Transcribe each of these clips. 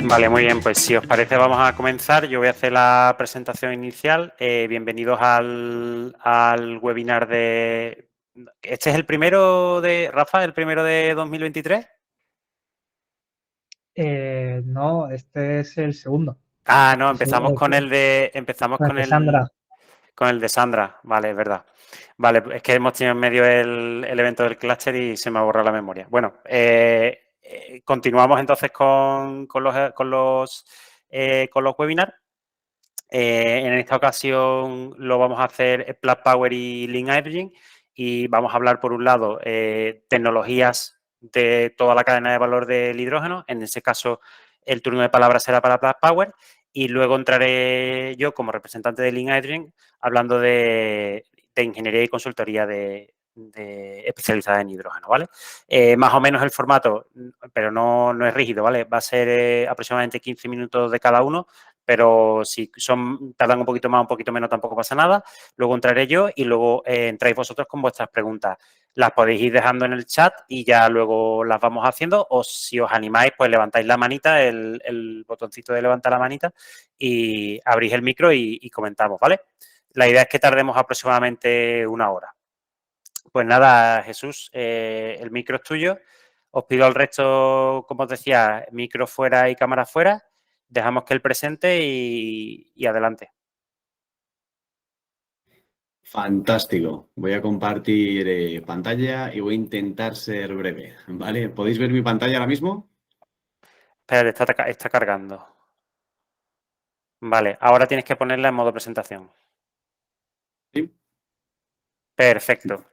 Vale, muy bien, pues si os parece vamos a comenzar. Yo voy a hacer la presentación inicial. Bienvenidos al webinar de... ¿Este es el primero de, Rafa, el primero de 2023? No, este es el segundo. Ah, no, Es empezamos con el de... Empezamos el con de Sandra. con el de Sandra. Vale, es verdad. Vale, es que hemos tenido en medio el evento del cluster y se me ha borrado la memoria. Bueno, continuamos entonces con los webinars. En esta ocasión lo vamos a hacer Plug Power y Lean Hydrogen y vamos a hablar por un lado tecnologías de toda la cadena de valor del hidrógeno. En ese caso el turno de palabra será para Plug Power y luego entraré yo como representante de Lean Hydrogen hablando de ingeniería y consultoría especializada en hidrógeno, ¿vale? Más o menos el formato, pero no es rígido, ¿vale? Va a ser aproximadamente 15 minutos de cada uno, pero si tardan un poquito más, un poquito menos, tampoco pasa nada. Luego entraré yo y luego entráis vosotros con vuestras preguntas. Las podéis ir dejando en el chat y ya luego las vamos haciendo, o si os animáis, pues levantáis la manita, el botoncito de levantar la manita y abrís el micro y comentamos, ¿vale? La idea es que tardemos aproximadamente una hora. Pues nada, Jesús, el micro es tuyo. Os pido al resto, como os decía, micro fuera y cámara fuera. Dejamos que él presente y adelante. Fantástico. Voy a compartir pantalla y voy a intentar ser breve, ¿vale? ¿Podéis ver mi pantalla ahora mismo? Espera, está cargando. Vale, ahora tienes que ponerla en modo presentación. Sí. Perfecto.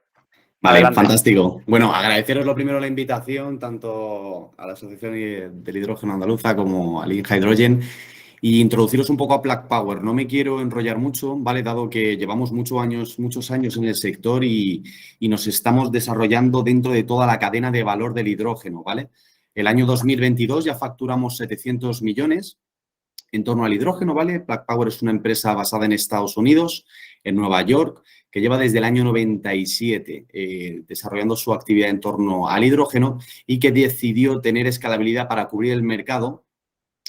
Vale, Adelante. fantástico. Bueno, agradeceros lo primero la invitación tanto a la Asociación del Hidrógeno Andaluza como a Lean Hydrogen y introduciros un poco a Plug Power. No me quiero enrollar mucho, ¿vale? Dado que llevamos muchos años en el sector y nos estamos desarrollando dentro de toda la cadena de valor del hidrógeno, ¿vale? El año 2022 ya facturamos 700 millones en torno al hidrógeno, ¿vale? Plug Power es una empresa basada en Estados Unidos, en Nueva York, que lleva desde el año 97 desarrollando su actividad en torno al hidrógeno y que decidió tener escalabilidad para cubrir el mercado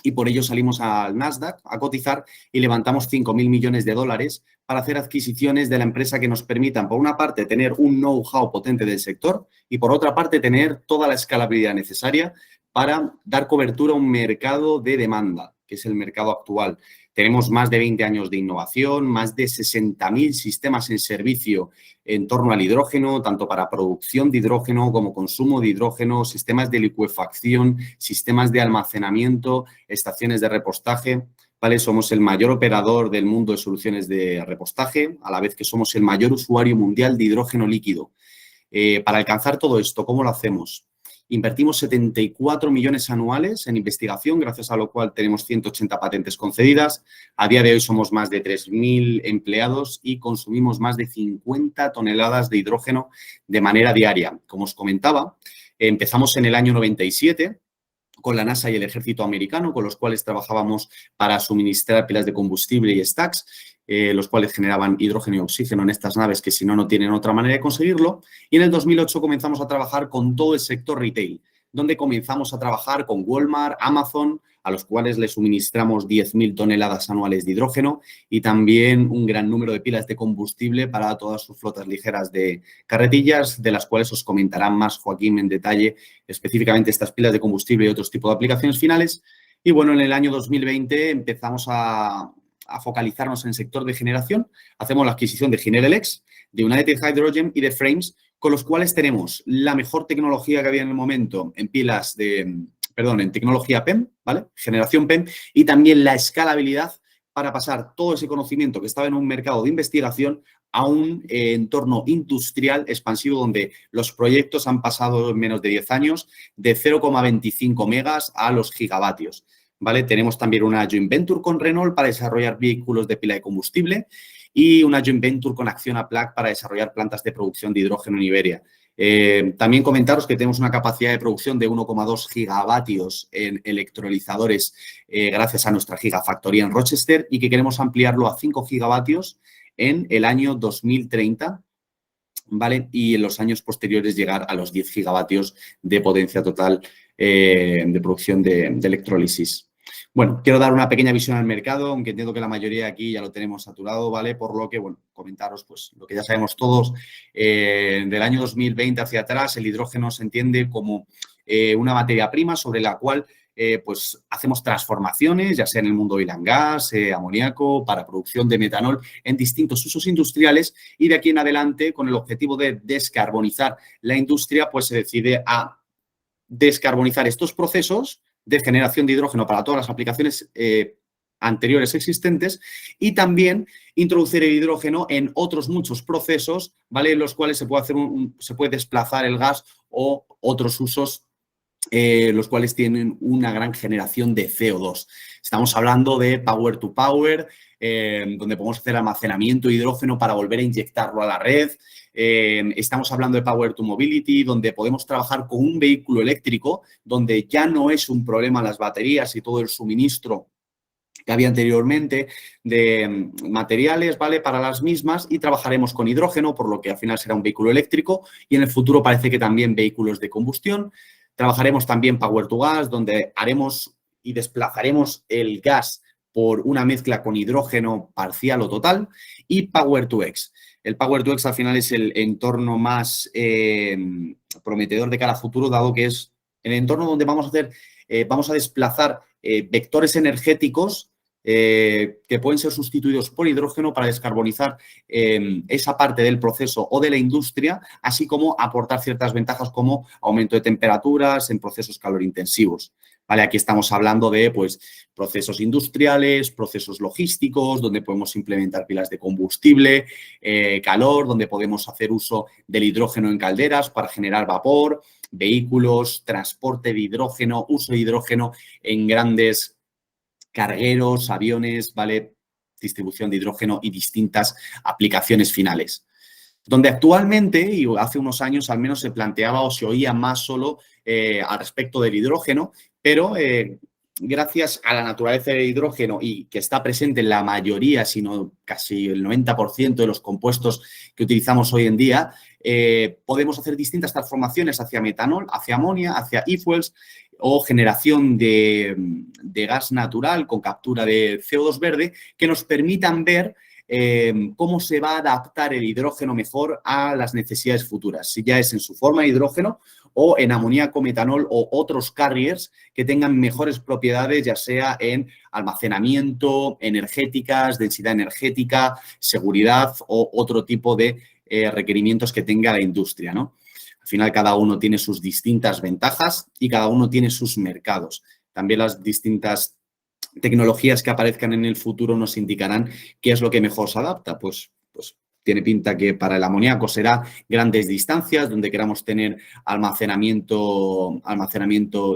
y por ello salimos al Nasdaq a cotizar y levantamos 5.000 millones de dólares para hacer adquisiciones de la empresa que nos permitan, por una parte, tener un know-how potente del sector y, por otra parte, tener toda la escalabilidad necesaria para dar cobertura a un mercado de demanda, que es el mercado actual. Tenemos más de 20 años de innovación, más de 60.000 sistemas en servicio en torno al hidrógeno, tanto para producción de hidrógeno como consumo de hidrógeno, sistemas de licuefacción, sistemas de almacenamiento, estaciones de repostaje, ¿vale? Somos el mayor operador del mundo de soluciones de repostaje, a la vez que somos el mayor usuario mundial de hidrógeno líquido. Para alcanzar todo esto, ¿cómo lo hacemos? Invertimos 74 millones anuales en investigación, gracias a lo cual tenemos 180 patentes concedidas. A día de hoy somos más de 3.000 empleados y consumimos más de 50 toneladas de hidrógeno de manera diaria. Como os comentaba, empezamos en el año 97 con la NASA y el ejército americano, con los cuales trabajábamos para suministrar pilas de combustible y stacks, los cuales generaban hidrógeno y oxígeno en estas naves que si no, no tienen otra manera de conseguirlo. Y en el 2008 comenzamos a trabajar con todo el sector retail, donde comenzamos a trabajar con Walmart, Amazon, a los cuales les suministramos 10.000 toneladas anuales de hidrógeno y también un gran número de pilas de combustible para todas sus flotas ligeras de carretillas, de las cuales os comentará más Joaquín en detalle, específicamente estas pilas de combustible y otros tipos de aplicaciones finales. Y bueno, en el año 2020 empezamos a focalizarnos en el sector de generación. Hacemos la adquisición de Ginerelex, de United Hydrogen y de Frames, con los cuales tenemos la mejor tecnología que había en el momento en pilas en tecnología PEM, ¿vale? Generación PEM, y también la escalabilidad para pasar todo ese conocimiento que estaba en un mercado de investigación a un entorno industrial expansivo donde los proyectos han pasado en menos de 10 años de 0,25 megas a los gigavatios, ¿vale? Tenemos también una joint venture con Renault para desarrollar vehículos de pila de combustible y una joint venture con Acciona Plug para desarrollar plantas de producción de hidrógeno en Iberia. También comentaros que tenemos una capacidad de producción de 1,2 gigavatios en electrolizadores gracias a nuestra gigafactoría en Rochester y que queremos ampliarlo a 5 gigavatios en el año 2030, ¿vale? Y en los años posteriores llegar a los 10 gigavatios de potencia total de producción de electrólisis. Bueno, quiero dar una pequeña visión al mercado, aunque entiendo que la mayoría aquí ya lo tenemos saturado, ¿vale? Por lo que, bueno, comentaros pues lo que ya sabemos todos. Del año 2020 hacia atrás, el hidrógeno se entiende como una materia prima sobre la cual pues hacemos transformaciones, ya sea en el mundo oil and gas, amoníaco, para producción de metanol en distintos usos industriales, y de aquí en adelante, con el objetivo de descarbonizar la industria, pues se decide a descarbonizar estos procesos de generación de hidrógeno para todas las aplicaciones anteriores existentes, y también introducir el hidrógeno en otros muchos procesos, ¿vale? En los cuales se puede hacer se puede desplazar el gas o otros usos los cuales tienen una gran generación de CO2. Estamos hablando de power to power, donde podemos hacer almacenamiento de hidrógeno para volver a inyectarlo a la red. Estamos hablando de power to mobility, donde podemos trabajar con un vehículo eléctrico, donde ya no es un problema las baterías y todo el suministro que había anteriormente de materiales, ¿vale? Para las mismas, y trabajaremos con hidrógeno, por lo que al final será un vehículo eléctrico, y en el futuro parece que también vehículos de combustión. Trabajaremos también Power to Gas, donde haremos y desplazaremos el gas por una mezcla con hidrógeno parcial o total, y Power to X. El Power to X al final es el entorno más prometedor de cara a futuro, dado que es el entorno donde vamos a desplazar vectores energéticos que pueden ser sustituidos por hidrógeno para descarbonizar esa parte del proceso o de la industria, así como aportar ciertas ventajas como aumento de temperaturas en procesos calorintensivos. ¿Vale? Aquí estamos hablando de pues, procesos industriales, procesos logísticos, donde podemos implementar pilas de combustible, calor, donde podemos hacer uso del hidrógeno en calderas para generar vapor, vehículos, transporte de hidrógeno, uso de hidrógeno en grandes cargueros, aviones, ¿vale? Distribución de hidrógeno y distintas aplicaciones finales. Donde actualmente, y hace unos años al menos, se planteaba o se oía más solo al respecto del hidrógeno, pero gracias a la naturaleza del hidrógeno y que está presente en la mayoría, sino casi el 90% de los compuestos que utilizamos hoy en día, podemos hacer distintas transformaciones hacia metanol, hacia amonia, hacia e-fuels, o generación de gas natural con captura de CO2 verde, que nos permitan ver cómo se va a adaptar el hidrógeno mejor a las necesidades futuras, si ya es en su forma de hidrógeno o en amoníaco, metanol o otros carriers que tengan mejores propiedades, ya sea en almacenamiento, energéticas, densidad energética, seguridad o otro tipo de requerimientos que tenga la industria, ¿no? Al final, cada uno tiene sus distintas ventajas y cada uno tiene sus mercados. También las distintas tecnologías que aparezcan en el futuro nos indicarán qué es lo que mejor se adapta. Pues tiene pinta que para el amoníaco será grandes distancias, donde queramos tener almacenamiento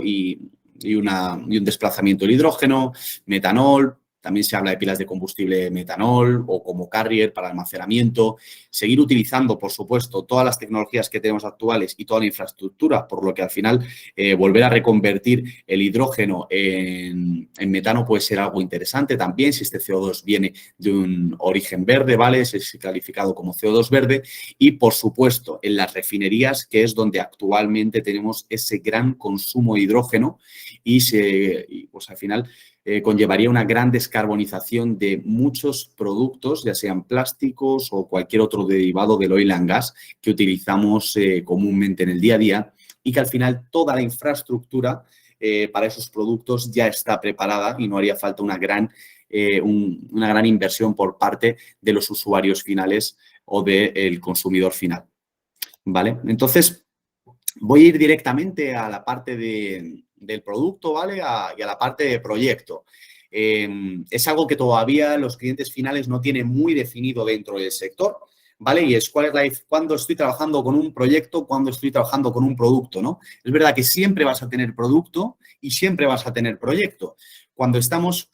y un desplazamiento del hidrógeno, metanol. También se habla de pilas de combustible metanol o como carrier para almacenamiento. Seguir utilizando, por supuesto, todas las tecnologías que tenemos actuales y toda la infraestructura, por lo que al final volver a reconvertir el hidrógeno en metano puede ser algo interesante también, si este CO2 viene de un origen verde, ¿vale? Es calificado como CO2 verde. Y, por supuesto, en las refinerías, que es donde actualmente tenemos ese gran consumo de hidrógeno y pues al final conllevaría una gran descarbonización de muchos productos, ya sean plásticos o cualquier otro derivado del oil and gas que utilizamos comúnmente en el día a día, y que al final toda la infraestructura para esos productos ya está preparada y no haría falta una gran inversión por parte de los usuarios finales o del consumidor final. ¿Vale? Entonces, voy a ir directamente a la parte del producto, ¿vale? Y a la parte de proyecto. Es algo que todavía los clientes finales no tienen muy definido dentro del sector, ¿vale? Y es cuando estoy trabajando con un proyecto, cuando estoy trabajando con un producto, ¿no? Es verdad que siempre vas a tener producto y siempre vas a tener proyecto. Cuando estamos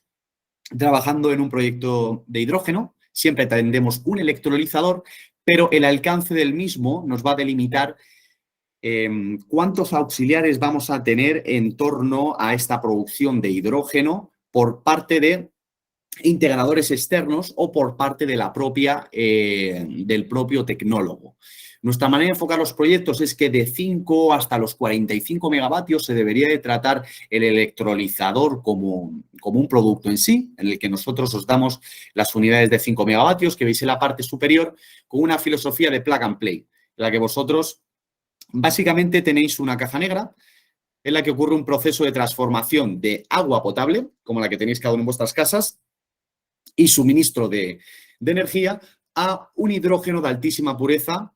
trabajando en un proyecto de hidrógeno, siempre tendremos un electrolizador, pero el alcance del mismo nos va a delimitar cuántos auxiliares vamos a tener en torno a esta producción de hidrógeno por parte de integradores externos o por parte de del propio tecnólogo. Nuestra manera de enfocar los proyectos es que de 5 hasta los 45 megavatios se debería de tratar el electrolizador como un producto en sí, en el que nosotros os damos las unidades de 5 megavatios que veis en la parte superior con una filosofía de plug and play, en la que vosotros básicamente tenéis una caja negra en la que ocurre un proceso de transformación de agua potable, como la que tenéis cada uno en vuestras casas, y suministro de energía a un hidrógeno de altísima pureza.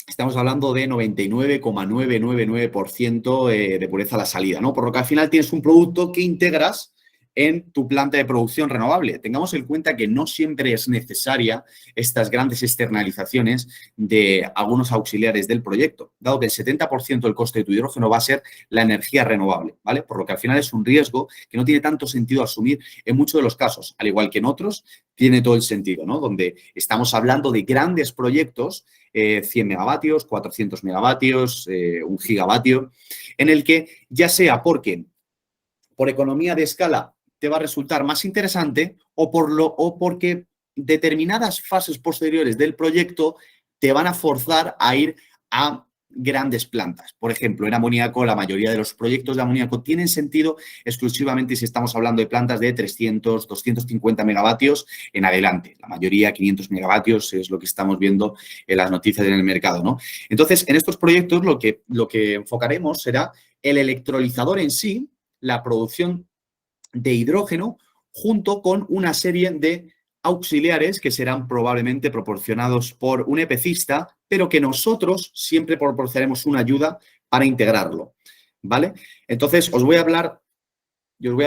Estamos hablando de 99,999% de pureza a la salida, ¿no? Por lo que al final tienes un producto que integras en tu planta de producción renovable. Tengamos en cuenta que no siempre es necesaria estas grandes externalizaciones de algunos auxiliares del proyecto, dado que el 70% del coste de tu hidrógeno va a ser la energía renovable, ¿vale? Por lo que al final es un riesgo que no tiene tanto sentido asumir en muchos de los casos, al igual que en otros, tiene todo el sentido, ¿no? Donde estamos hablando de grandes proyectos, 100 megavatios, 400 megavatios, 1 gigavatio, en el que ya sea porque por economía de escala te va a resultar más interesante o porque determinadas fases posteriores del proyecto te van a forzar a ir a grandes plantas. Por ejemplo, en amoníaco, la mayoría de los proyectos de amoníaco tienen sentido exclusivamente si estamos hablando de plantas de 300, 250 megavatios en adelante. La mayoría, 500 megavatios, es lo que estamos viendo en las noticias en el mercado, ¿no? Entonces, en estos proyectos lo que enfocaremos será el electrolizador en sí, la producción de hidrógeno, junto con una serie de auxiliares que serán probablemente proporcionados por un EPCista, pero que nosotros siempre proporcionaremos una ayuda para integrarlo, ¿vale? Entonces, yo os voy a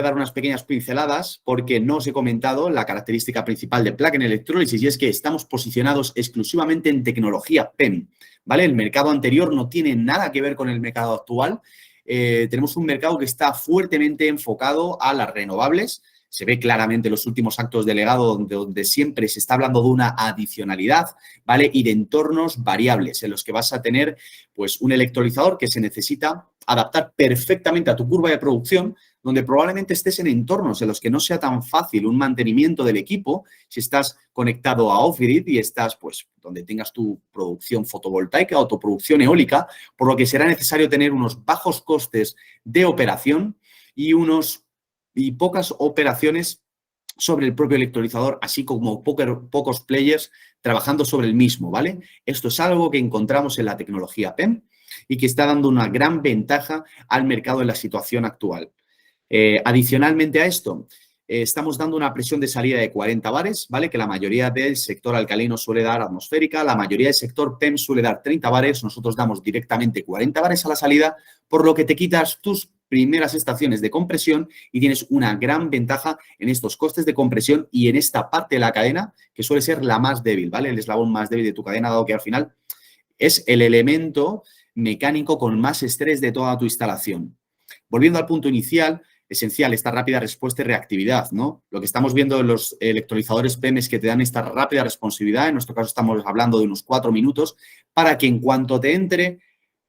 dar unas pequeñas pinceladas porque no os he comentado la característica principal de Plug and Electrolysis, y es que estamos posicionados exclusivamente en tecnología PEM, ¿vale? El mercado anterior no tiene nada que ver con el mercado actual. Tenemos un mercado que está fuertemente enfocado a las renovables. Se ve claramente en los últimos actos de legado donde siempre se está hablando de una adicionalidad, ¿vale? Y de entornos variables en los que vas a tener pues un electrolizador que se necesita adaptar perfectamente a tu curva de producción, donde probablemente estés en entornos en los que no sea tan fácil un mantenimiento del equipo si estás conectado a off-grid y estás pues donde tengas tu producción fotovoltaica o tu producción eólica, por lo que será necesario tener unos bajos costes de operación y pocas operaciones sobre el propio electrolizador, así como pocos players trabajando sobre el mismo, ¿vale? Esto es algo que encontramos en la tecnología PEM y que está dando una gran ventaja al mercado en la situación actual. Adicionalmente a esto, estamos dando una presión de salida de 40 bares, ¿vale? Que la mayoría del sector alcalino suele dar atmosférica, la mayoría del sector PEM suele dar 30 bares, nosotros damos directamente 40 bares a la salida, por lo que te quitas tus primeras estaciones de compresión y tienes una gran ventaja en estos costes de compresión y en esta parte de la cadena que suele ser la más débil, ¿vale? El eslabón más débil de tu cadena, dado que al final es el elemento mecánico con más estrés de toda tu instalación. Volviendo al punto inicial, esencial esta rápida respuesta y reactividad, ¿no? Lo que estamos viendo en los electrolizadores PEM es que te dan esta rápida responsividad, en nuestro caso estamos hablando de unos 4 minutos, para que en cuanto te entre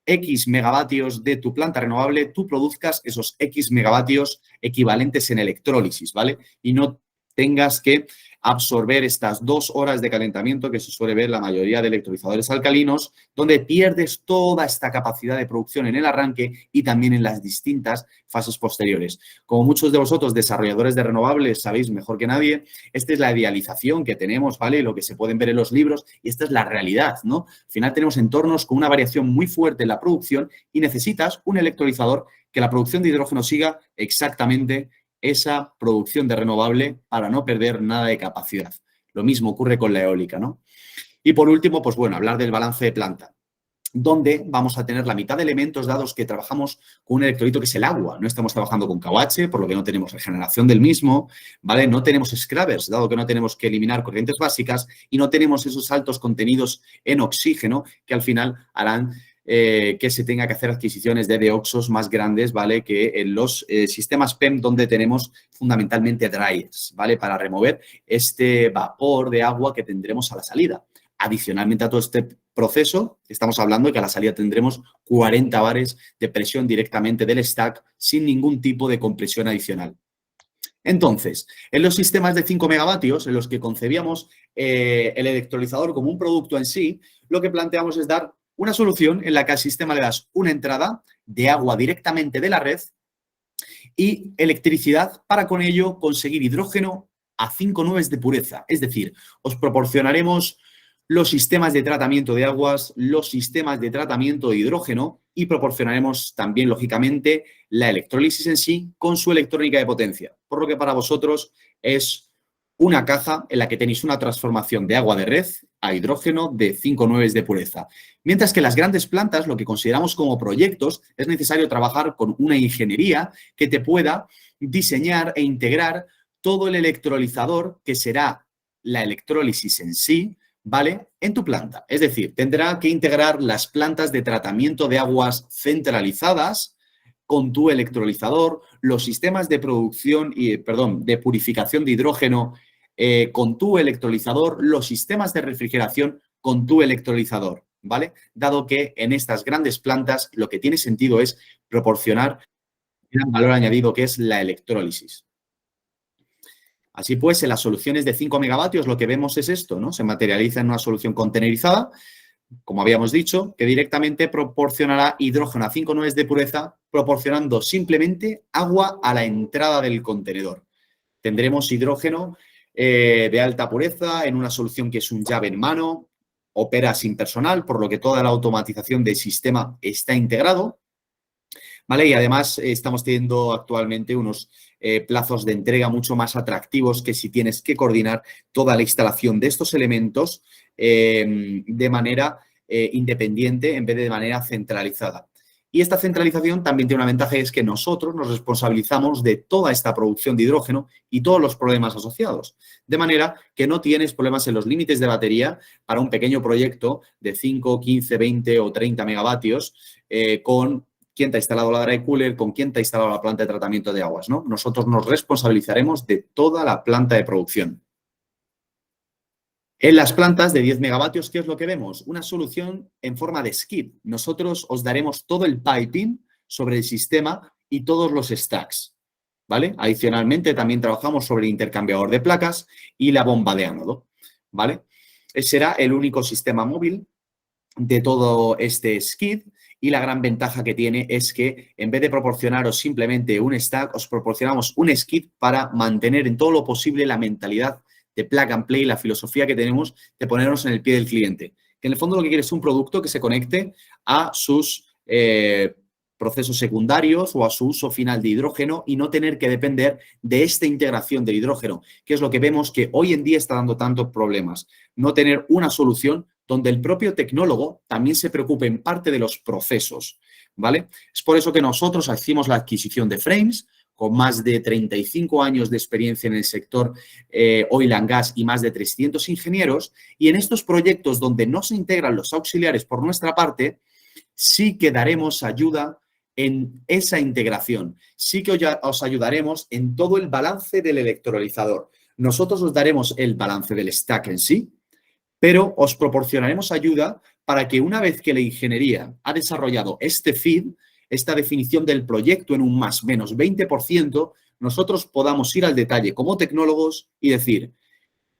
X megavatios de tu planta renovable, tú produzcas esos X megavatios equivalentes en electrólisis, ¿vale? Y no tengas que absorber estas 2 horas de calentamiento que se suele ver en la mayoría de electrolizadores alcalinos, donde pierdes toda esta capacidad de producción en el arranque y también en las distintas fases posteriores. Como muchos de vosotros, desarrolladores de renovables, sabéis mejor que nadie, esta es la idealización que tenemos, ¿vale? Lo que se pueden ver en los libros y esta es la realidad, ¿no? Al final tenemos entornos con una variación muy fuerte en la producción y necesitas un electrolizador que la producción de hidrógeno siga exactamente esa producción de renovable para no perder nada de capacidad. Lo mismo ocurre con la eólica, ¿no? Y por último, pues bueno, hablar del balance de planta, donde vamos a tener la mitad de elementos dados que trabajamos con un electrolito que es el agua. No estamos trabajando con KOH, por lo que no tenemos regeneración del mismo, ¿vale? No tenemos scrubbers, dado que no tenemos que eliminar corrientes básicas y no tenemos esos altos contenidos en oxígeno que al final harán que se tenga que hacer adquisiciones de deoxos más grandes, ¿vale? Que en los sistemas PEM donde tenemos fundamentalmente dryers, ¿vale? Para remover este vapor de agua que tendremos a la salida. Adicionalmente a todo este proceso, estamos hablando de que a la salida tendremos 40 bares de presión directamente del stack sin ningún tipo de compresión adicional. Entonces, en los sistemas de 5 megavatios, en los que concebíamos el electrolizador como un producto en sí, lo que planteamos es dar una solución en la que al sistema le das una entrada de agua directamente de la red y electricidad para con ello conseguir hidrógeno a 5 nubes de pureza. Es decir, os proporcionaremos los sistemas de tratamiento de aguas, los sistemas de tratamiento de hidrógeno y proporcionaremos también, lógicamente, la electrólisis en sí con su electrónica de potencia. Por lo que para vosotros es una caja en la que tenéis una transformación de agua de red a hidrógeno de 5 nubes de pureza. Mientras que las grandes plantas, lo que consideramos como proyectos, es necesario trabajar con una ingeniería que te pueda diseñar e integrar todo el electrolizador, que será la electrólisis en sí, ¿vale? En tu planta. Es decir, tendrá que integrar las plantas de tratamiento de aguas centralizadas con tu electrolizador, los sistemas de producción y, de purificación de hidrógeno con tu electrolizador, los sistemas de refrigeración con tu electrolizador, ¿vale? Dado que en estas grandes plantas lo que tiene sentido es proporcionar un valor añadido que es la electrólisis. Así pues, en las soluciones de 5 megavatios lo que vemos es esto, ¿no? Se materializa en una solución containerizada, como habíamos dicho, que directamente proporcionará hidrógeno a 5 nubes de pureza, proporcionando simplemente agua a la entrada del contenedor. Tendremos hidrógeno de alta pureza en una solución que es un llave en mano, opera sin personal, por lo que toda la automatización del sistema está integrado, ¿vale? Y además estamos teniendo actualmente unos plazos de entrega mucho más atractivos que si tienes que coordinar toda la instalación de estos elementos de manera independiente en vez de manera centralizada. Y esta centralización también tiene una ventaja, y es que nosotros nos responsabilizamos de toda esta producción de hidrógeno y todos los problemas asociados. De manera que no tienes problemas en los límites de batería para un pequeño proyecto de 5, 15, 20 o 30 megavatios con quién te ha instalado la dry cooler, con quién te ha instalado la planta de tratamiento de aguas, ¿no? Nosotros nos responsabilizaremos de toda la planta de producción. En las plantas de 10 megavatios, ¿qué es lo que vemos? Una solución en forma de skid. Nosotros os daremos todo el piping sobre el sistema y todos los stacks, ¿vale? Adicionalmente, también trabajamos sobre el intercambiador de placas y la bomba de ánodo, ¿vale? Ese será el único sistema móvil de todo este skid. Y la gran ventaja que tiene es que en vez de proporcionaros simplemente un stack, os proporcionamos un skid para mantener en todo lo posible la mentalidad de plug and play, la filosofía que tenemos de ponernos en el pie del cliente. Que en el fondo lo que quiere es un producto que se conecte a sus procesos secundarios o a su uso final de hidrógeno y no tener que depender de esta integración del hidrógeno, que es lo que vemos que hoy en día está dando tantos problemas. No tener una solución donde el propio tecnólogo también se preocupe en parte de los procesos, ¿vale? Es por eso que nosotros hicimos la adquisición de Frames, con más de 35 años de experiencia en el sector oil and gas y más de 300 ingenieros, y en estos proyectos donde no se integran los auxiliares por nuestra parte, sí que daremos ayuda en esa integración. Sí que os ayudaremos en todo el balance del electrolizador. Nosotros os daremos el balance del stack en sí, pero os proporcionaremos ayuda para que una vez que la ingeniería ha desarrollado este feed, esta definición del proyecto en un más menos 20%, nosotros podamos ir al detalle como tecnólogos y decir,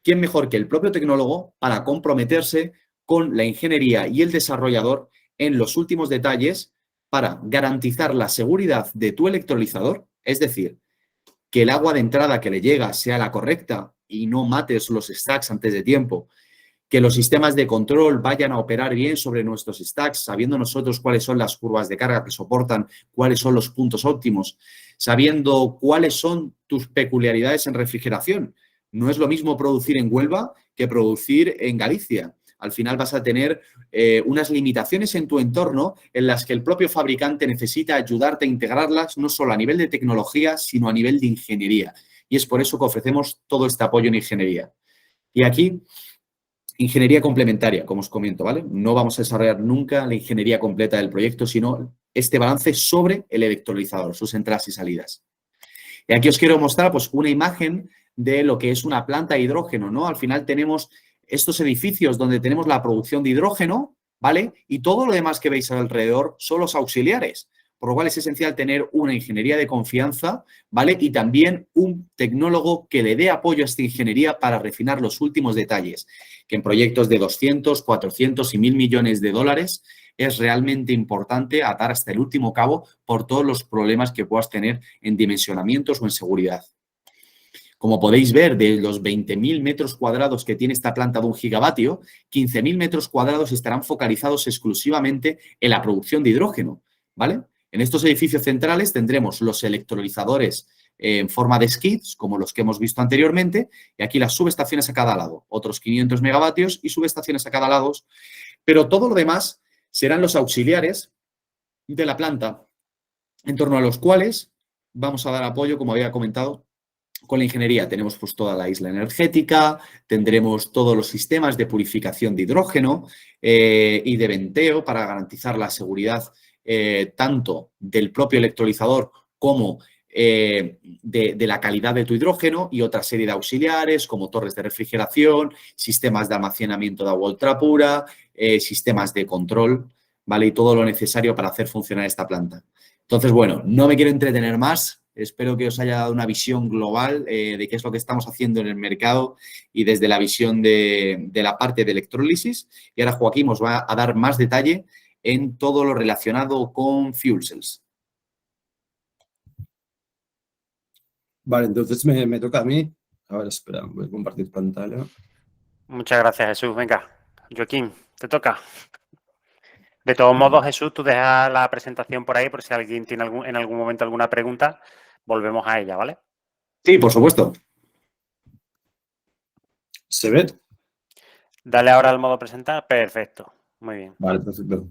¿quién mejor que el propio tecnólogo para comprometerse con la ingeniería y el desarrollador en los últimos detalles para garantizar la seguridad de tu electrolizador? Es decir, que el agua de entrada que le llega sea la correcta y no mates los stacks antes de tiempo, que los sistemas de control vayan a operar bien sobre nuestros stacks, sabiendo nosotros cuáles son las curvas de carga que soportan, cuáles son los puntos óptimos, sabiendo cuáles son tus peculiaridades en refrigeración. No es lo mismo producir en Huelva que producir en Galicia. Al final vas a tener unas limitaciones en tu entorno en las que el propio fabricante necesita ayudarte a integrarlas, no solo a nivel de tecnología, sino a nivel de ingeniería. Y es por eso que ofrecemos todo este apoyo en ingeniería. Y aquí, ingeniería complementaria, como os comento, ¿vale? No vamos a desarrollar nunca la ingeniería completa del proyecto, sino este balance sobre el electrolizador, sus entradas y salidas. Y aquí os quiero mostrar pues, una imagen de lo que es una planta de hidrógeno, ¿no? Al final tenemos estos edificios donde tenemos la producción de hidrógeno, ¿vale? Y todo lo demás que veis alrededor son los auxiliares. por lo cual es esencial tener una ingeniería de confianza, ¿vale? Y también un tecnólogo que le dé apoyo a esta ingeniería para refinar los últimos detalles, que en proyectos de 200, 400 y 1.000 millones de dólares es realmente importante atar hasta el último cabo por todos los problemas que puedas tener en dimensionamientos o en seguridad. Como podéis ver, de los 20.000 metros cuadrados que tiene esta planta de 1 gigavatio, 15.000 metros cuadrados estarán focalizados exclusivamente en la producción de hidrógeno, ¿vale? En estos edificios centrales tendremos los electrolizadores en forma de skids, como los que hemos visto anteriormente, y aquí las subestaciones a cada lado, otros 500 megavatios y subestaciones a cada lado, pero todo lo demás serán los auxiliares de la planta, en torno a los cuales vamos a dar apoyo, como había comentado, con la ingeniería. Tenemos pues toda la isla energética, tendremos todos los sistemas de purificación de hidrógeno y de venteo para garantizar la seguridad tanto del propio electrolizador como de la calidad de tu hidrógeno y otra serie de auxiliares como torres de refrigeración, sistemas de almacenamiento de agua ultrapura, sistemas de control, ¿vale? Y todo lo necesario para hacer funcionar esta planta. Entonces, bueno, no me quiero entretener más. Espero que os haya dado una visión global de qué es lo que estamos haciendo en el mercado y desde la visión de la parte de electrólisis. Y ahora Joaquín os va a dar más detalle en todo lo relacionado con fuel cells. Vale, entonces me toca a mí. A ver, espera, voy a compartir pantalla. Muchas gracias, Jesús. Venga, Joaquín, te toca. De todos modos, Jesús, tú dejas la presentación por ahí por si alguien tiene en algún momento alguna pregunta, volvemos a ella, ¿vale? Sí, por supuesto. ¿Se ve? Dale ahora al modo presentar. Perfecto. Muy bien. Vale, perfecto.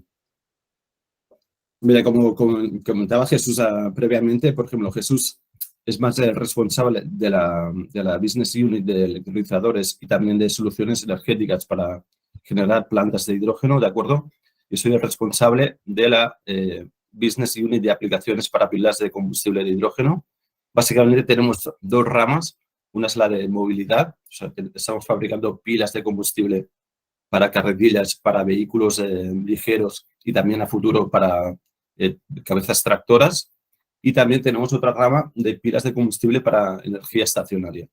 Mira, como comentaba Jesús previamente, por ejemplo, Jesús es más el responsable de la business unit de electrolizadores y también de soluciones energéticas para generar plantas de hidrógeno, ¿de acuerdo? Yo soy el responsable de la business unit de aplicaciones para pilas de combustible de hidrógeno. Básicamente tenemos dos ramas. Una es la de movilidad, o sea, que estamos fabricando pilas de combustible para carretillas, para vehículos ligeros y también a futuro para cabezas tractoras. Y también tenemos otra rama de pilas de combustible para energía estacionaria.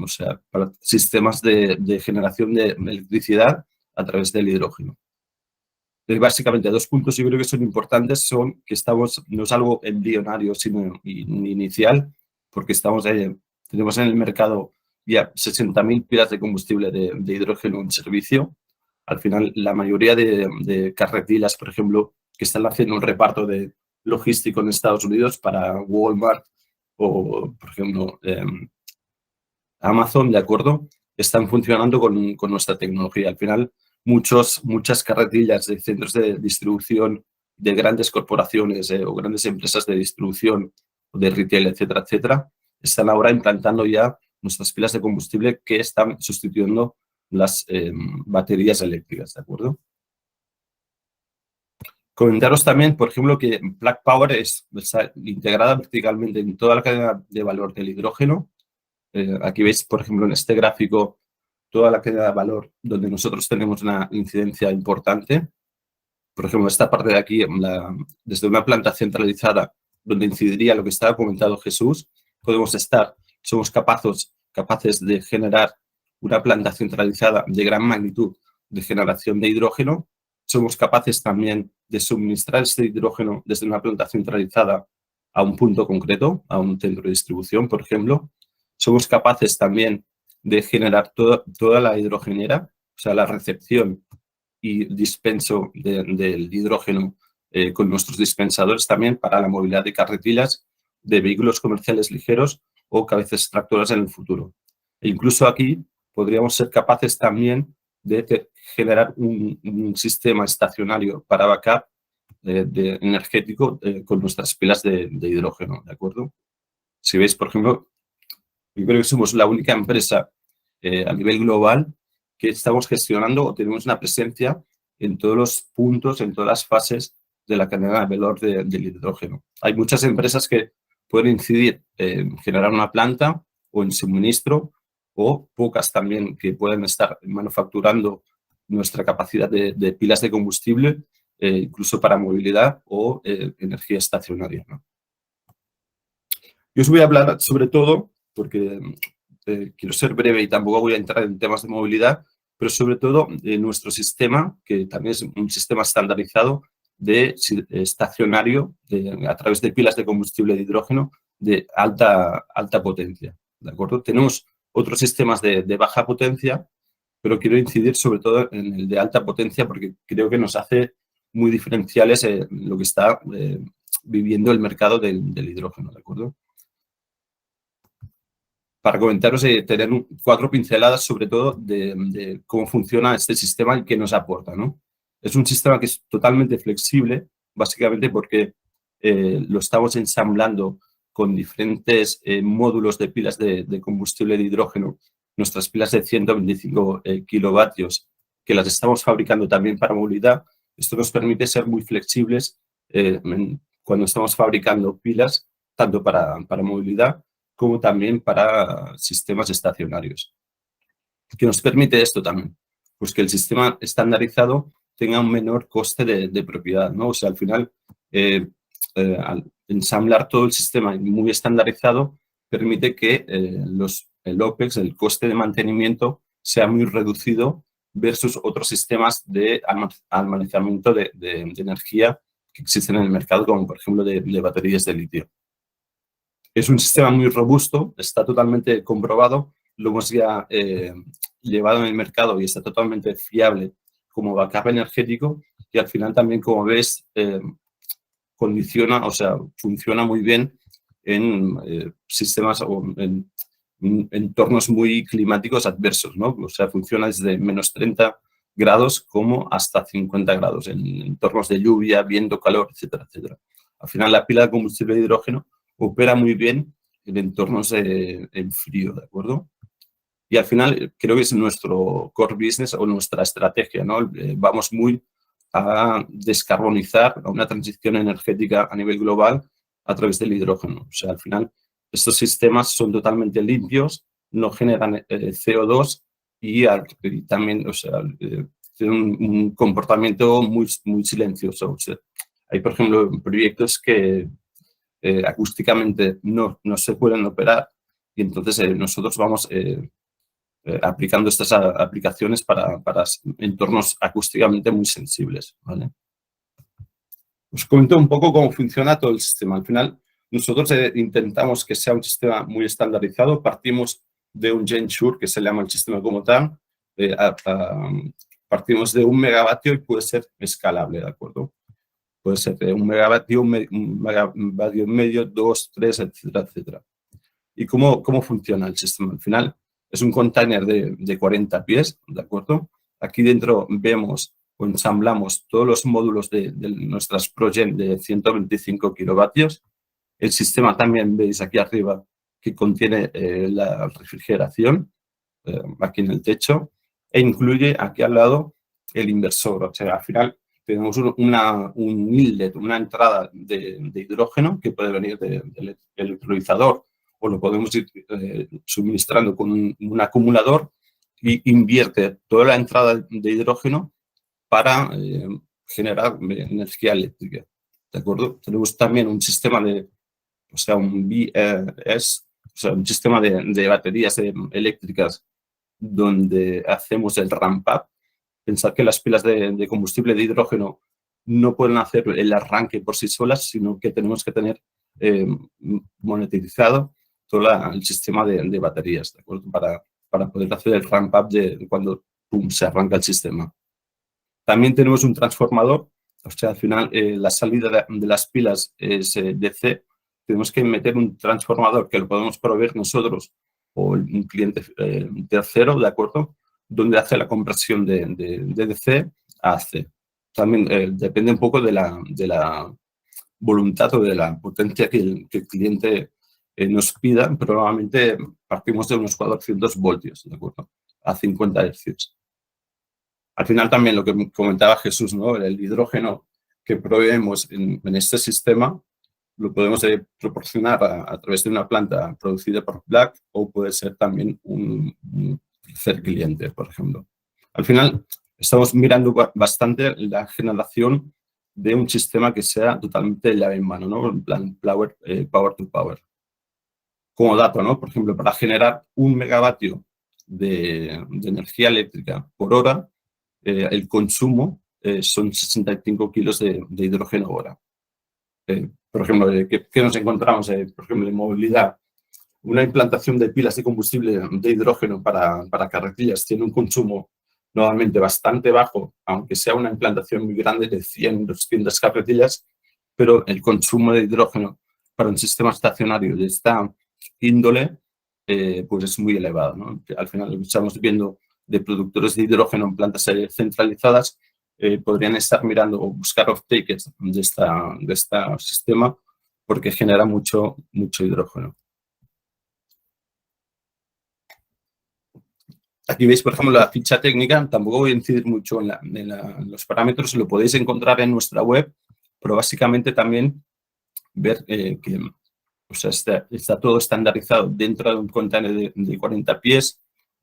O sea, para sistemas de generación de electricidad a través del hidrógeno. Básicamente, dos puntos yo creo que son importantes son que no es algo embrionario, sino inicial, porque tenemos en el mercado ya 60.000 pilas de combustible de hidrógeno en servicio. Al final, la mayoría de carretillas, por ejemplo, que están haciendo un reparto de logístico en Estados Unidos para Walmart o, por ejemplo, Amazon, ¿de acuerdo? Están funcionando con nuestra tecnología. Al final, muchas carretillas de centros de distribución de grandes corporaciones o grandes empresas de distribución o de retail, etcétera, etcétera, están ahora implantando ya nuestras pilas de combustible que están sustituyendo las baterías eléctricas, ¿de acuerdo? Comentaros también, por ejemplo, que Plug Power está integrada verticalmente en toda la cadena de valor del hidrógeno. Aquí veis, por ejemplo, en este gráfico, toda la cadena de valor donde nosotros tenemos una incidencia importante. Por ejemplo, esta parte de aquí, desde una planta centralizada, donde incidiría lo que estaba comentando Jesús, somos capaces de generar una planta centralizada de gran magnitud de generación de hidrógeno. Somos capaces también de suministrar este hidrógeno desde una planta centralizada a un punto concreto, a un centro de distribución, por ejemplo. Somos capaces también de generar toda la hidrogenera, o sea, la recepción y dispenso del hidrógeno con nuestros dispensadores también para la movilidad de carretillas, de vehículos comerciales ligeros o cabezas tractoras en el futuro. E incluso aquí podríamos ser capaces también de generar un sistema estacionario para backup energético con nuestras pilas de hidrógeno, ¿de acuerdo? Si veis, por ejemplo, yo creo que somos la única empresa a nivel global que estamos gestionando o tenemos una presencia en todos los puntos, en todas las fases de la cadena de valor del hidrógeno. Hay muchas empresas que pueden incidir en generar una planta o en suministro, o pocas también que pueden estar manufacturando nuestra capacidad de pilas de combustible, incluso para movilidad o energía estacionaria, ¿no? Yo os voy a hablar sobre todo, porque quiero ser breve y tampoco voy a entrar en temas de movilidad, pero sobre todo nuestro sistema, que también es un sistema estandarizado de estacionario a través de pilas de combustible de hidrógeno de alta potencia, ¿de acuerdo? Tenemos otros sistemas de baja potencia, pero quiero incidir sobre todo en el de alta potencia porque creo que nos hace muy diferenciales lo que está viviendo el mercado del hidrógeno, ¿de acuerdo? Para comentaros, tener 4 pinceladas sobre todo de cómo funciona este sistema y qué nos aporta, ¿no? Es un sistema que es totalmente flexible, básicamente porque lo estamos ensamblando con diferentes módulos de pilas de combustible de hidrógeno, nuestras pilas de 125 kilovatios, que las estamos fabricando también para movilidad. Esto nos permite ser muy flexibles cuando estamos fabricando pilas, tanto para movilidad como también para sistemas estacionarios. ¿Qué nos permite esto también? Pues que el sistema estandarizado tenga un menor coste de propiedad, ¿no? O sea, al final, al ensamblar todo el sistema muy estandarizado, permite que el OPEX, el coste de mantenimiento, sea muy reducido versus otros sistemas de almacenamiento de energía que existen en el mercado, como por ejemplo de baterías de litio. Es un sistema muy robusto, está totalmente comprobado, lo hemos ya llevado en el mercado y está totalmente fiable como backup energético y al final también, como ves, condiciona, o sea, funciona muy bien en sistemas o en entornos muy climáticos adversos, ¿no? O sea, funciona desde menos 30 grados como hasta 50 grados en entornos de lluvia, viento, calor, etcétera, etcétera. Al final, la pila de combustible de hidrógeno opera muy bien en entornos en frío, ¿de acuerdo? Y al final creo que es nuestro core business o nuestra estrategia, ¿no? Vamos muy a descarbonizar, a una transición energética a nivel global a través del hidrógeno. O sea, al final estos sistemas son totalmente limpios, no generan CO2 y también, o sea, tienen un comportamiento muy silencioso. O sea, hay, por ejemplo, proyectos que acústicamente no se pueden operar y entonces nosotros vamos aplicando estas aplicaciones para entornos acústicamente muy sensibles, ¿vale? Os comento un poco cómo funciona todo el sistema. Al final, nosotros intentamos que sea un sistema muy estandarizado. Partimos de un Gensure, que se llama el sistema como tal. Partimos de 1 megavatio y puede ser escalable, ¿de acuerdo? Puede ser de 1 megavatio, 1 megavatio y medio, 2, 3, etcétera, etcétera. ¿Y cómo funciona el sistema? Al final, es un container de 40 pies, ¿de acuerdo? Aquí dentro vemos o ensamblamos todos los módulos de nuestras ProGen de 125 kilovatios. El sistema también veis aquí arriba que contiene la refrigeración aquí en el techo e incluye aquí al lado el inversor. O sea, al final tenemos un inlet, una entrada de hidrógeno que puede venir del electrolizador o lo podemos ir suministrando con un acumulador y invierte toda la entrada de hidrógeno para generar energía eléctrica, ¿de acuerdo? Tenemos también un sistema un BES, o sea, un sistema de baterías eléctricas donde hacemos el ramp-up. Pensad que las pilas de combustible de hidrógeno no pueden hacer el arranque por sí solas, sino que tenemos que tener monetizado todo el sistema de baterías, ¿de acuerdo? Para poder hacer el ramp-up de cuando se arranca el sistema. También tenemos un transformador, o sea, al final la salida de las pilas es DC. Tenemos que meter un transformador que lo podemos proveer nosotros o un cliente tercero, ¿de acuerdo? Donde hace la conversión de DC a AC. También depende un poco de la voluntad o de la potencia que el cliente nos pida, pero normalmente partimos de unos 400 voltios, ¿de acuerdo? A 50 hercios. Al final también lo que comentaba Jesús, ¿no? El hidrógeno que proveemos en este sistema lo podemos proporcionar a través de una planta producida por Black o puede ser también un tercer cliente, por ejemplo. Al final estamos mirando bastante la generación de un sistema que sea totalmente llave en mano, ¿no? En plan power to power. Como dato, ¿no? Por ejemplo, para generar 1 megavatio de energía eléctrica por hora, el consumo son 65 kilos de hidrógeno hora. Por ejemplo, ¿qué nos encontramos? Por ejemplo, en movilidad, una implantación de pilas de combustible de hidrógeno para carretillas tiene un consumo normalmente bastante bajo, aunque sea una implantación muy grande de 100, 200 carretillas, pero el consumo de hidrógeno para un sistema estacionario de esta índole pues es muy elevado, ¿no? Al final lo que estamos viendo de productores de hidrógeno en plantas centralizadas podrían estar mirando o buscar off-takers de este sistema porque genera mucho hidrógeno. Aquí veis, por ejemplo, la ficha técnica. Tampoco voy a incidir mucho en los parámetros. Lo podéis encontrar en nuestra web, pero básicamente también ver que o sea, está todo estandarizado dentro de un container de 40 pies.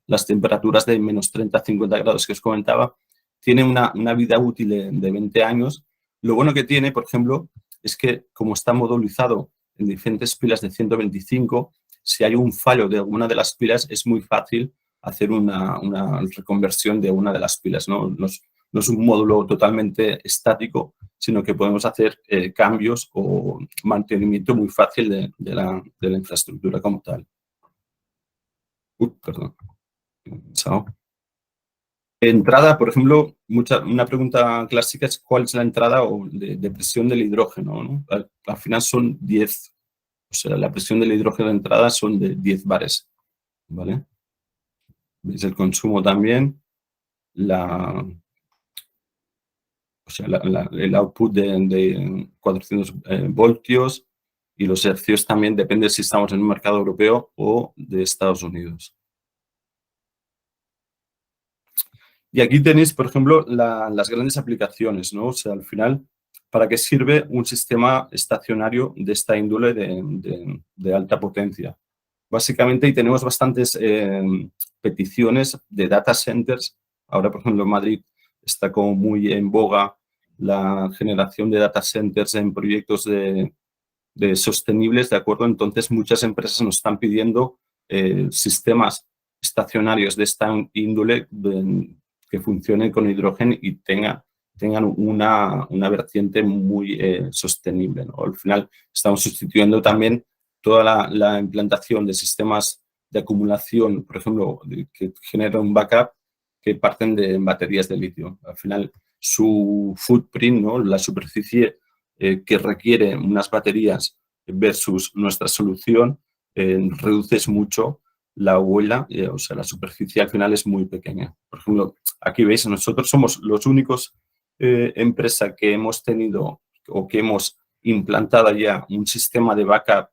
Las temperaturas de menos 30 a 50 grados que os comentaba. Tiene una vida útil de 20 años. Lo bueno que tiene, por ejemplo, es que como está modulizado en diferentes pilas de 125, si hay un fallo de alguna de las pilas, es muy fácil hacer una reconversión de una de las pilas, ¿no? No es un módulo totalmente estático, sino que podemos hacer cambios o mantenimiento muy fácil de la infraestructura como tal. Perdón. Chao. Entrada, por ejemplo, una pregunta clásica es ¿cuál es la entrada de presión del hidrógeno, ¿no? Al final son 10, o sea, la presión del hidrógeno de entrada son de 10 bares, ¿vale? ¿Veis el consumo también? El output de 400 voltios y los hercios también depende si estamos en un mercado europeo o de Estados Unidos. Y aquí tenéis, por ejemplo, las grandes aplicaciones, ¿no? O sea, al final, ¿para qué sirve un sistema estacionario de esta índole de alta potencia? Básicamente, y tenemos bastantes peticiones de data centers. Ahora, por ejemplo, en Madrid está como muy en boga la generación de data centers en proyectos de sostenibles, ¿de acuerdo? Entonces, muchas empresas nos están pidiendo sistemas estacionarios de esta índole que funcionen con hidrógeno y tengan una vertiente muy sostenible, ¿no? Al final, estamos sustituyendo también toda la implantación de sistemas de acumulación, por ejemplo, que generan un backup que parten de baterías de litio. Al final, su footprint, ¿no? La superficie que requiere unas baterías versus nuestra solución, reduces mucho la huella, o sea, la superficie al final es muy pequeña. Por ejemplo, aquí veis, nosotros somos los únicos empresa que hemos tenido o que hemos implantado ya un sistema de backup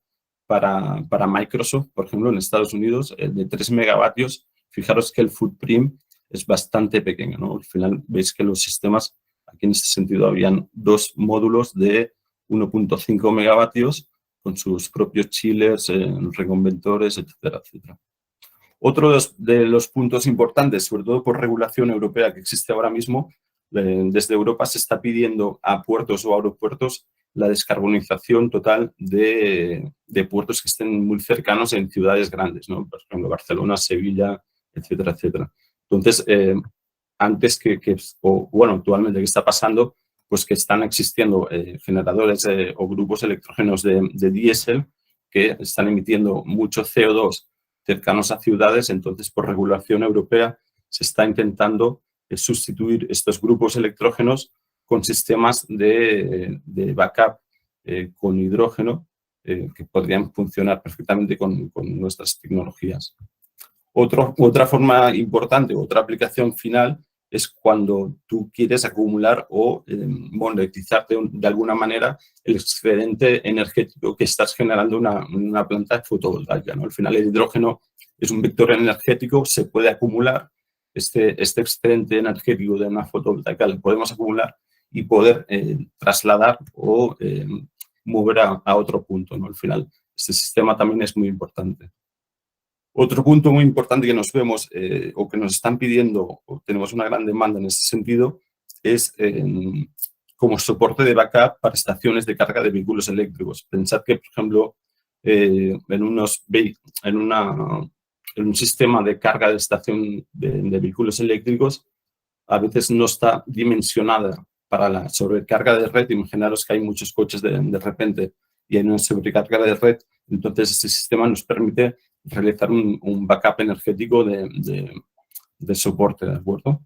para Microsoft, por ejemplo, en Estados Unidos, de 3 megavatios. Fijaros que el footprint es bastante pequeño, ¿no? Al final veis que los sistemas, aquí en este sentido, habían 2 módulos de 1.5 megavatios con sus propios chillers, reconventores, etcétera, etcétera. Otro de los puntos importantes, sobre todo por regulación europea que existe ahora mismo, desde Europa se está pidiendo a puertos o aeropuertos la descarbonización total de puertos que estén muy cercanos en ciudades grandes, ¿no? Por ejemplo, Barcelona, Sevilla, etcétera, etcétera. Entonces, antes actualmente, ¿qué está pasando? Pues que están existiendo generadores o grupos electrógenos de diésel que están emitiendo mucho CO2 cercanos a ciudades. Entonces, por regulación europea, se está intentando sustituir estos grupos electrógenos con sistemas de backup con hidrógeno que podrían funcionar perfectamente con nuestras tecnologías. Otra forma importante, otra aplicación final es cuando tú quieres acumular o monetizar de alguna manera el excedente energético que estás generando en una planta fotovoltaica, ¿no? Al final el hidrógeno es un vector energético, se puede acumular. Este excedente energético de una fotovoltaica lo podemos acumular y poder trasladar o mover a otro punto, ¿no? Al final este sistema también es muy importante. Otro punto muy importante que nos vemos o que nos están pidiendo o tenemos una gran demanda en ese sentido es como soporte de backup para estaciones de carga de vehículos eléctricos. Pensad que, por ejemplo, en un sistema de carga de estación de vehículos eléctricos, a veces no está dimensionada para la sobrecarga de red. Imaginaros que hay muchos coches de repente y hay una sobrecarga de red. Entonces, este sistema nos permite realizar un backup energético de soporte, ¿de acuerdo?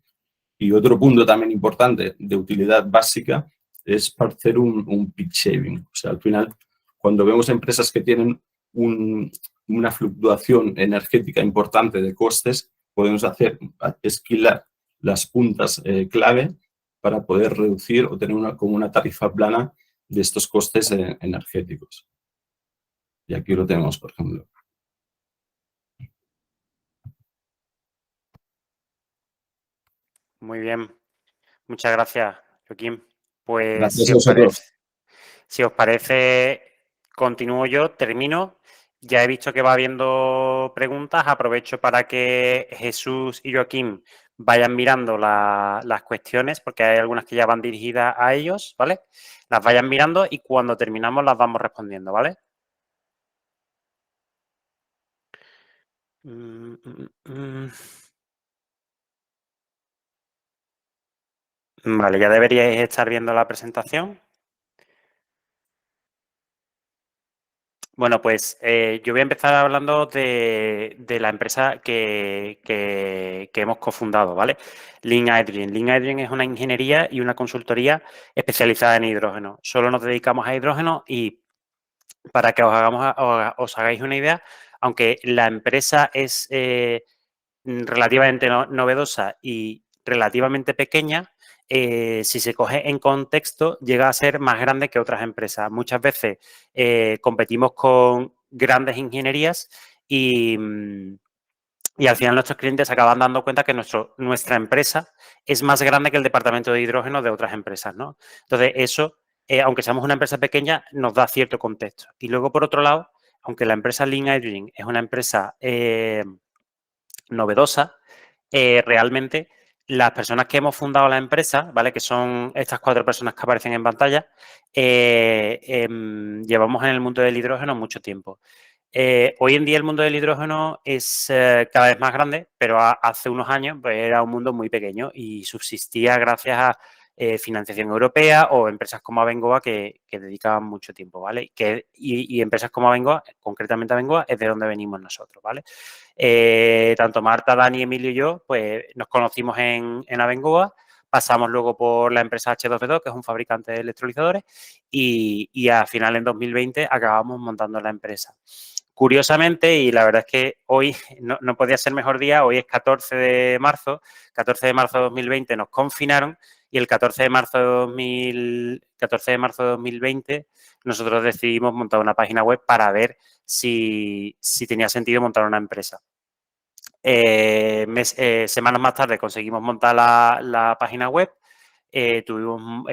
Y otro punto también importante de utilidad básica es para hacer un peak shaving. O sea, al final, cuando vemos empresas que tienen una fluctuación energética importante de costes, podemos esquilar las puntas clave para poder reducir o tener como una tarifa plana de estos costes energéticos. Y aquí lo tenemos, por ejemplo. Muy bien. Muchas gracias, Joaquín. Pues Gracias a vosotros. si os parece, continúo yo, termino. Ya he visto que va habiendo preguntas. Aprovecho para que Jesús y Joaquín vayan mirando las cuestiones, porque hay algunas que ya van dirigidas a ellos, ¿vale? Las vayan mirando y cuando terminamos las vamos respondiendo, ¿vale? Vale, ya deberíais estar viendo la presentación. Bueno, pues yo voy a empezar hablando de la empresa que hemos cofundado, ¿vale? Link Hydrogen. Link Hydrogen es una ingeniería y una consultoría especializada en hidrógeno. Solo nos dedicamos a hidrógeno y para que os hagáis una idea, aunque la empresa es relativamente novedosa y relativamente pequeña, si se coge en contexto, llega a ser más grande que otras empresas. Muchas veces competimos con grandes ingenierías y al final nuestros clientes se acaban dando cuenta que nuestra empresa es más grande que el departamento de hidrógeno de otras empresas, ¿no? Entonces, eso, aunque seamos una empresa pequeña, nos da cierto contexto. Y luego, por otro lado, aunque la empresa Link Hydrogen es una empresa novedosa, realmente las personas que hemos fundado la empresa, ¿vale? Que son estas 4 personas que aparecen en pantalla, llevamos en el mundo del hidrógeno mucho tiempo. Hoy en día el mundo del hidrógeno es cada vez más grande, pero hace unos años pues, era un mundo muy pequeño y subsistía gracias a financiación europea o empresas como Abengoa que dedicaban mucho tiempo, ¿vale? Y empresas como Abengoa, concretamente Abengoa, es de donde venimos nosotros, ¿vale? Tanto Marta, Dani, Emilio y yo, pues nos conocimos en Abengoa, pasamos luego por la empresa H2B2, que es un fabricante de electrolizadores, y a final en 2020 acabamos montando la empresa. Curiosamente, y la verdad es que hoy no podía ser mejor día, hoy es 14 de marzo de 2020 nos confinaron y el 14 de marzo de 2020 nosotros decidimos montar una página web para ver si tenía sentido montar una empresa. Semanas más tarde conseguimos montar la página web, tuvimos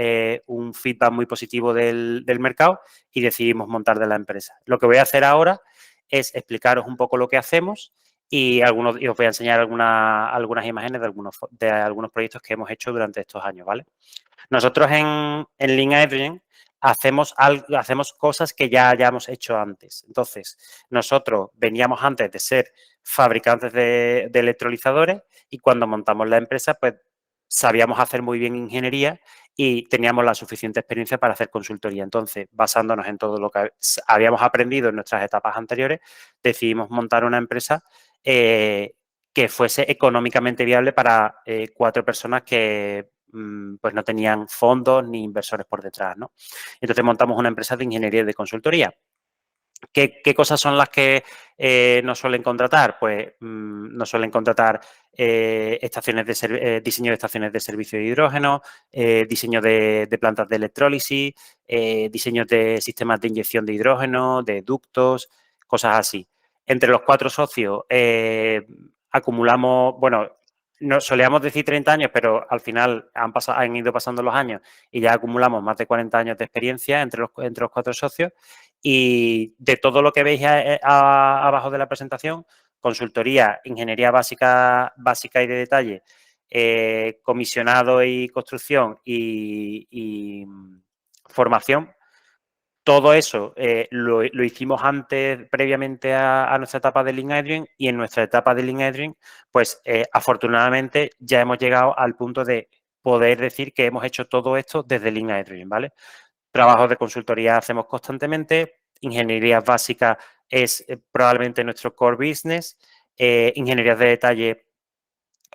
un feedback muy positivo del mercado y decidimos montar de la empresa. Lo que voy a hacer ahora es explicaros un poco lo que hacemos y os voy a enseñar algunas imágenes de algunos proyectos que hemos hecho durante estos años, ¿vale? Nosotros en Link Hydrogen hacemos cosas que ya hayamos hecho antes. Entonces, nosotros veníamos antes de ser fabricantes de electrolizadores y cuando montamos la empresa, pues sabíamos hacer muy bien ingeniería y teníamos la suficiente experiencia para hacer consultoría. Entonces, basándonos en todo lo que habíamos aprendido en nuestras etapas anteriores, decidimos montar una empresa que fuese económicamente viable para 4 personas que pues no tenían fondos ni inversores por detrás, ¿no? Entonces montamos una empresa de ingeniería y de consultoría. ¿Qué cosas son las que nos suelen contratar? Pues nos suelen contratar diseño de estaciones de servicio de hidrógeno, diseño de plantas de electrólisis, diseños de sistemas de inyección de hidrógeno, de ductos, cosas así. Entre los 4 socios acumulamos, bueno, no solíamos decir 30 años, pero al final han ido pasando los años y ya acumulamos más de 40 años de experiencia entre los 4 socios. Y de todo lo que veis abajo de la presentación, consultoría, ingeniería básica y de detalle, comisionado y construcción y formación. Todo eso lo hicimos previamente a nuestra etapa de Lean Hydrogen, y en nuestra etapa de Lean Hydrogen, pues afortunadamente ya hemos llegado al punto de poder decir que hemos hecho todo esto desde Lean Hydrogen, ¿vale? Trabajos de consultoría hacemos constantemente, ingeniería básica es probablemente nuestro core business, ingenierías de detalle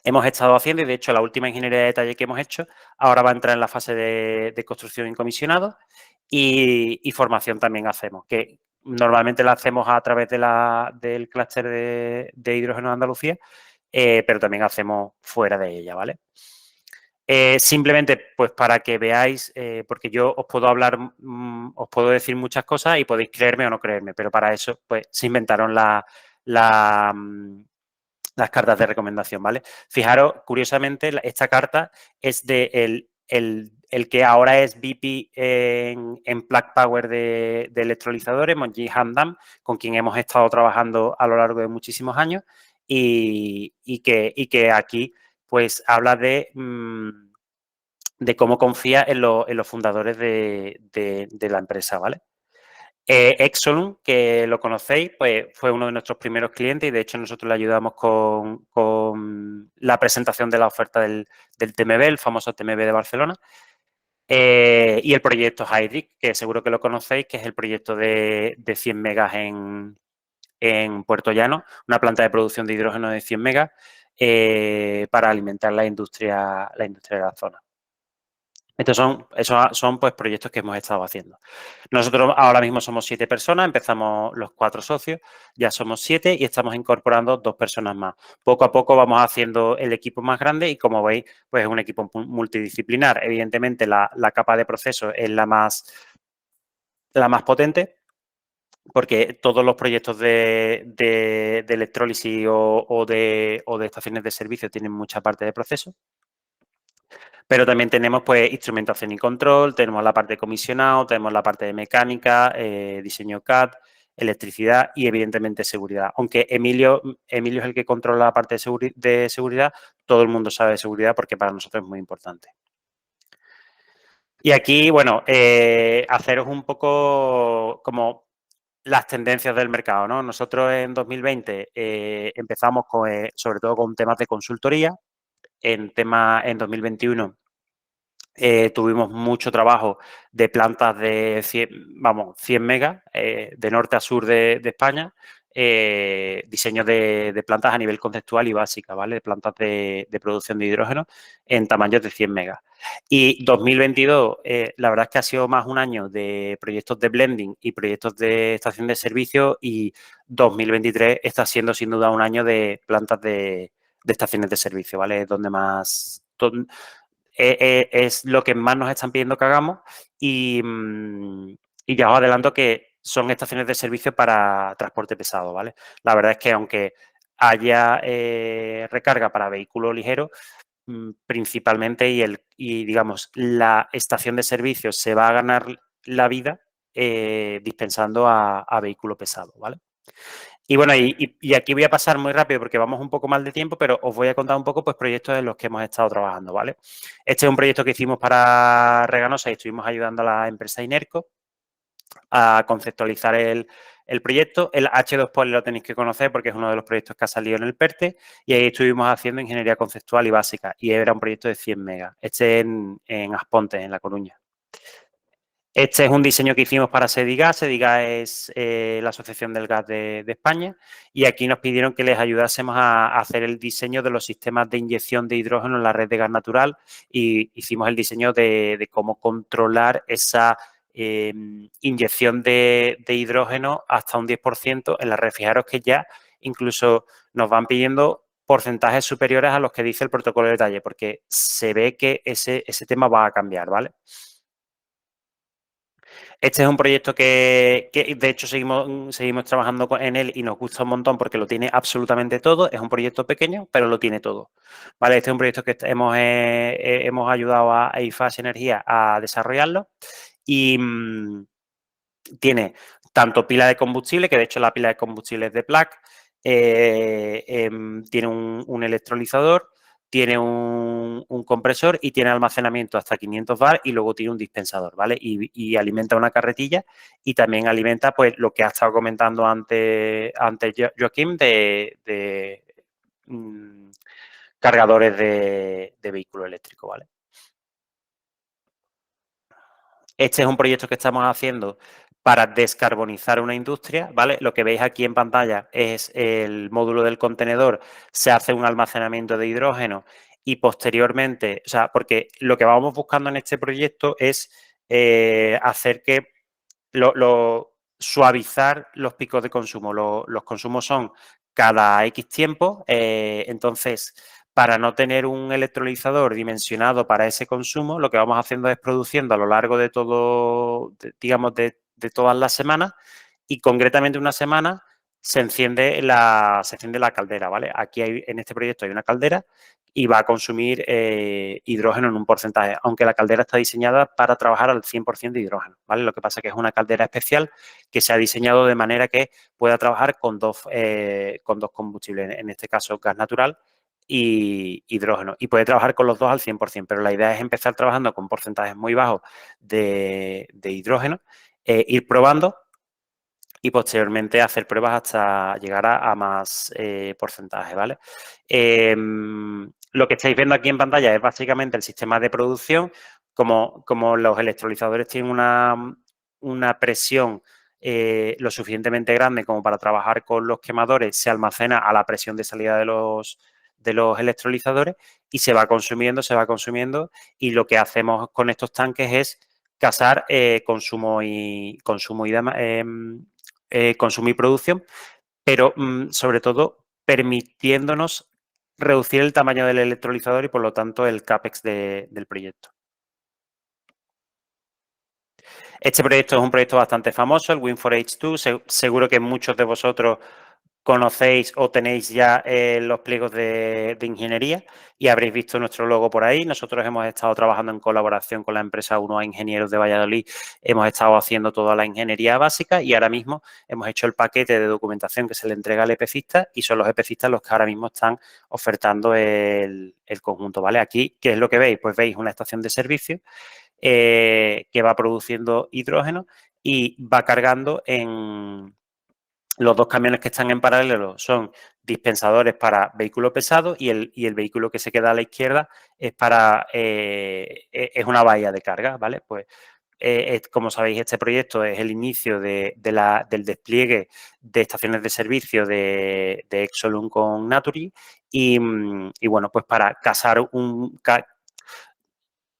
hemos estado haciendo, y de hecho la última ingeniería de detalle que hemos hecho ahora va a entrar en la fase de construcción y comisionado, y formación también hacemos, que normalmente la hacemos a través del clúster de hidrógeno de Andalucía, pero también hacemos fuera de ella, ¿vale? Simplemente, pues para que veáis, porque yo os puedo hablar, os puedo decir muchas cosas y podéis creerme o no creerme, pero para eso, pues se inventaron las cartas de recomendación, ¿vale? Fijaros, curiosamente, esta carta es de el que ahora es VP en Plug Power de electrolizadores, Monji Hamdam, con quien hemos estado trabajando a lo largo de muchísimos años, y que aquí pues habla de cómo confía en los fundadores de la empresa, ¿vale? Exolum, que lo conocéis, pues fue uno de nuestros primeros clientes, y de hecho nosotros le ayudamos con la presentación de la oferta del TMB, el famoso TMB de Barcelona. Y el proyecto Hydric, que seguro que lo conocéis, que es el proyecto de 100 megas en Puerto Llano, una planta de producción de hidrógeno de 100 megas para alimentar la industria de la zona. Estos son pues proyectos que hemos estado haciendo. Nosotros ahora mismo somos 7 personas, empezamos los 4 socios, ya somos 7 y estamos incorporando 2 personas más. Poco a poco vamos haciendo el equipo más grande, y como veis, pues es un equipo multidisciplinar. Evidentemente la capa de proceso es la más potente, porque todos los proyectos de electrólisis o de estaciones de servicio tienen mucha parte de proceso. Pero también tenemos pues instrumentación y control, tenemos la parte de comisionado, tenemos la parte de mecánica, diseño CAD, electricidad y evidentemente seguridad. Aunque Emilio es el que controla la parte de seguridad, todo el mundo sabe de seguridad porque para nosotros es muy importante. Y aquí, bueno, haceros un poco como las tendencias del mercado, ¿no? Nosotros en 2020 empezamos sobre todo con temas de consultoría. En 2021 tuvimos mucho trabajo de plantas de 100 megas, de norte a sur de España, diseños de plantas a nivel conceptual y básica, ¿vale? De plantas de producción de hidrógeno en tamaños de 100 megas. Y 2022, la verdad es que ha sido más un año de proyectos de blending y proyectos de estación de servicio, y 2023 está siendo sin duda un año de plantas de estaciones de servicio, ¿vale? Donde más... es lo que más nos están pidiendo que hagamos, y ya os adelanto que son estaciones de servicio para transporte pesado, ¿vale? La verdad es que aunque haya recarga para vehículos ligeros, principalmente, y digamos, la estación de servicio se va a ganar la vida dispensando a vehículo pesado, ¿vale? Y bueno, y aquí voy a pasar muy rápido porque vamos un poco mal de tiempo, pero os voy a contar un poco pues proyectos en los que hemos estado trabajando, ¿vale? Este es un proyecto que hicimos para Reganosa, y estuvimos ayudando a la empresa Inerco a conceptualizar el proyecto. El H2Poly lo tenéis que conocer porque es uno de los proyectos que ha salido en el PERTE, y ahí estuvimos haciendo ingeniería conceptual y básica, y era un proyecto de 100 megas. Este en Asponte, en La Coruña. Este es un diseño que hicimos para Sedigas. Sedigas es la Asociación del Gas de España, y aquí nos pidieron que les ayudásemos a hacer el diseño de los sistemas de inyección de hidrógeno en la red de gas natural, y hicimos el diseño de cómo controlar esa inyección de hidrógeno hasta un 10% en la red. Fijaros que ya incluso nos van pidiendo porcentajes superiores a los que dice el protocolo de detalle, porque se ve que ese tema va a cambiar, ¿vale? Este es un proyecto que de hecho seguimos trabajando en él, y nos gusta un montón porque lo tiene absolutamente todo. Es un proyecto pequeño, pero lo tiene todo, ¿vale? Este es un proyecto que hemos ayudado a IFAS Energía a desarrollarlo, y tiene tanto pila de combustible, que de hecho la pila de combustible es de Plug, tiene un electrolizador, tiene un compresor y tiene almacenamiento hasta 500 bar y luego tiene un dispensador, ¿vale? Y alimenta una carretilla y también alimenta, pues, lo que ha estado comentando antes Joaquín de cargadores de vehículo eléctrico, ¿vale? Este es un proyecto que estamos haciendo para descarbonizar una industria, ¿vale? Lo que veis aquí en pantalla es el módulo del contenedor, se hace un almacenamiento de hidrógeno y posteriormente, o sea, porque lo que vamos buscando en este proyecto es hacer que suavizar los picos de consumo. Los consumos son cada X tiempo, entonces, para no tener un electrolizador dimensionado para ese consumo, lo que vamos haciendo es produciendo a lo largo de todo, digamos, de todas las semanas y concretamente una semana se enciende la caldera, ¿vale? Aquí en este proyecto hay una caldera y va a consumir hidrógeno en un porcentaje, aunque la caldera está diseñada para trabajar al 100% de hidrógeno, ¿vale? Lo que pasa es que es una caldera especial que se ha diseñado de manera que pueda trabajar con dos combustibles, en este caso gas natural y hidrógeno, y puede trabajar con los dos al 100%, pero la idea es empezar trabajando con porcentajes muy bajos de hidrógeno, ir probando y posteriormente hacer pruebas hasta llegar a más porcentaje, ¿vale? Lo que estáis viendo aquí en pantalla es básicamente el sistema de producción. Como los electrolizadores tienen una presión lo suficientemente grande como para trabajar con los quemadores, se almacena a la presión de salida de los electrolizadores y se va consumiendo y lo que hacemos con estos tanques es casar consumo y producción, pero sobre todo permitiéndonos reducir el tamaño del electrolizador y por lo tanto el CAPEX del proyecto. Este proyecto es un proyecto bastante famoso, el Win4H2. Seguro que muchos de vosotros conocéis o tenéis ya los pliegos de ingeniería y habréis visto nuestro logo por ahí. Nosotros hemos estado trabajando en colaboración con la empresa 1A Ingenieros de Valladolid. Hemos estado haciendo toda la ingeniería básica y ahora mismo hemos hecho el paquete de documentación que se le entrega al EPCista y son los EPCistas los que ahora mismo están ofertando el conjunto, ¿vale? Aquí, ¿qué es lo que veis? Pues veis una estación de servicio que va produciendo hidrógeno y va cargando en los dos camiones que están en paralelo. Son dispensadores para vehículo pesado y el vehículo que se queda a la izquierda es es una bahía de carga, ¿vale? Pues como sabéis, este proyecto es el inicio del despliegue de estaciones de servicio de Exolum con Naturgy y bueno, pues para casar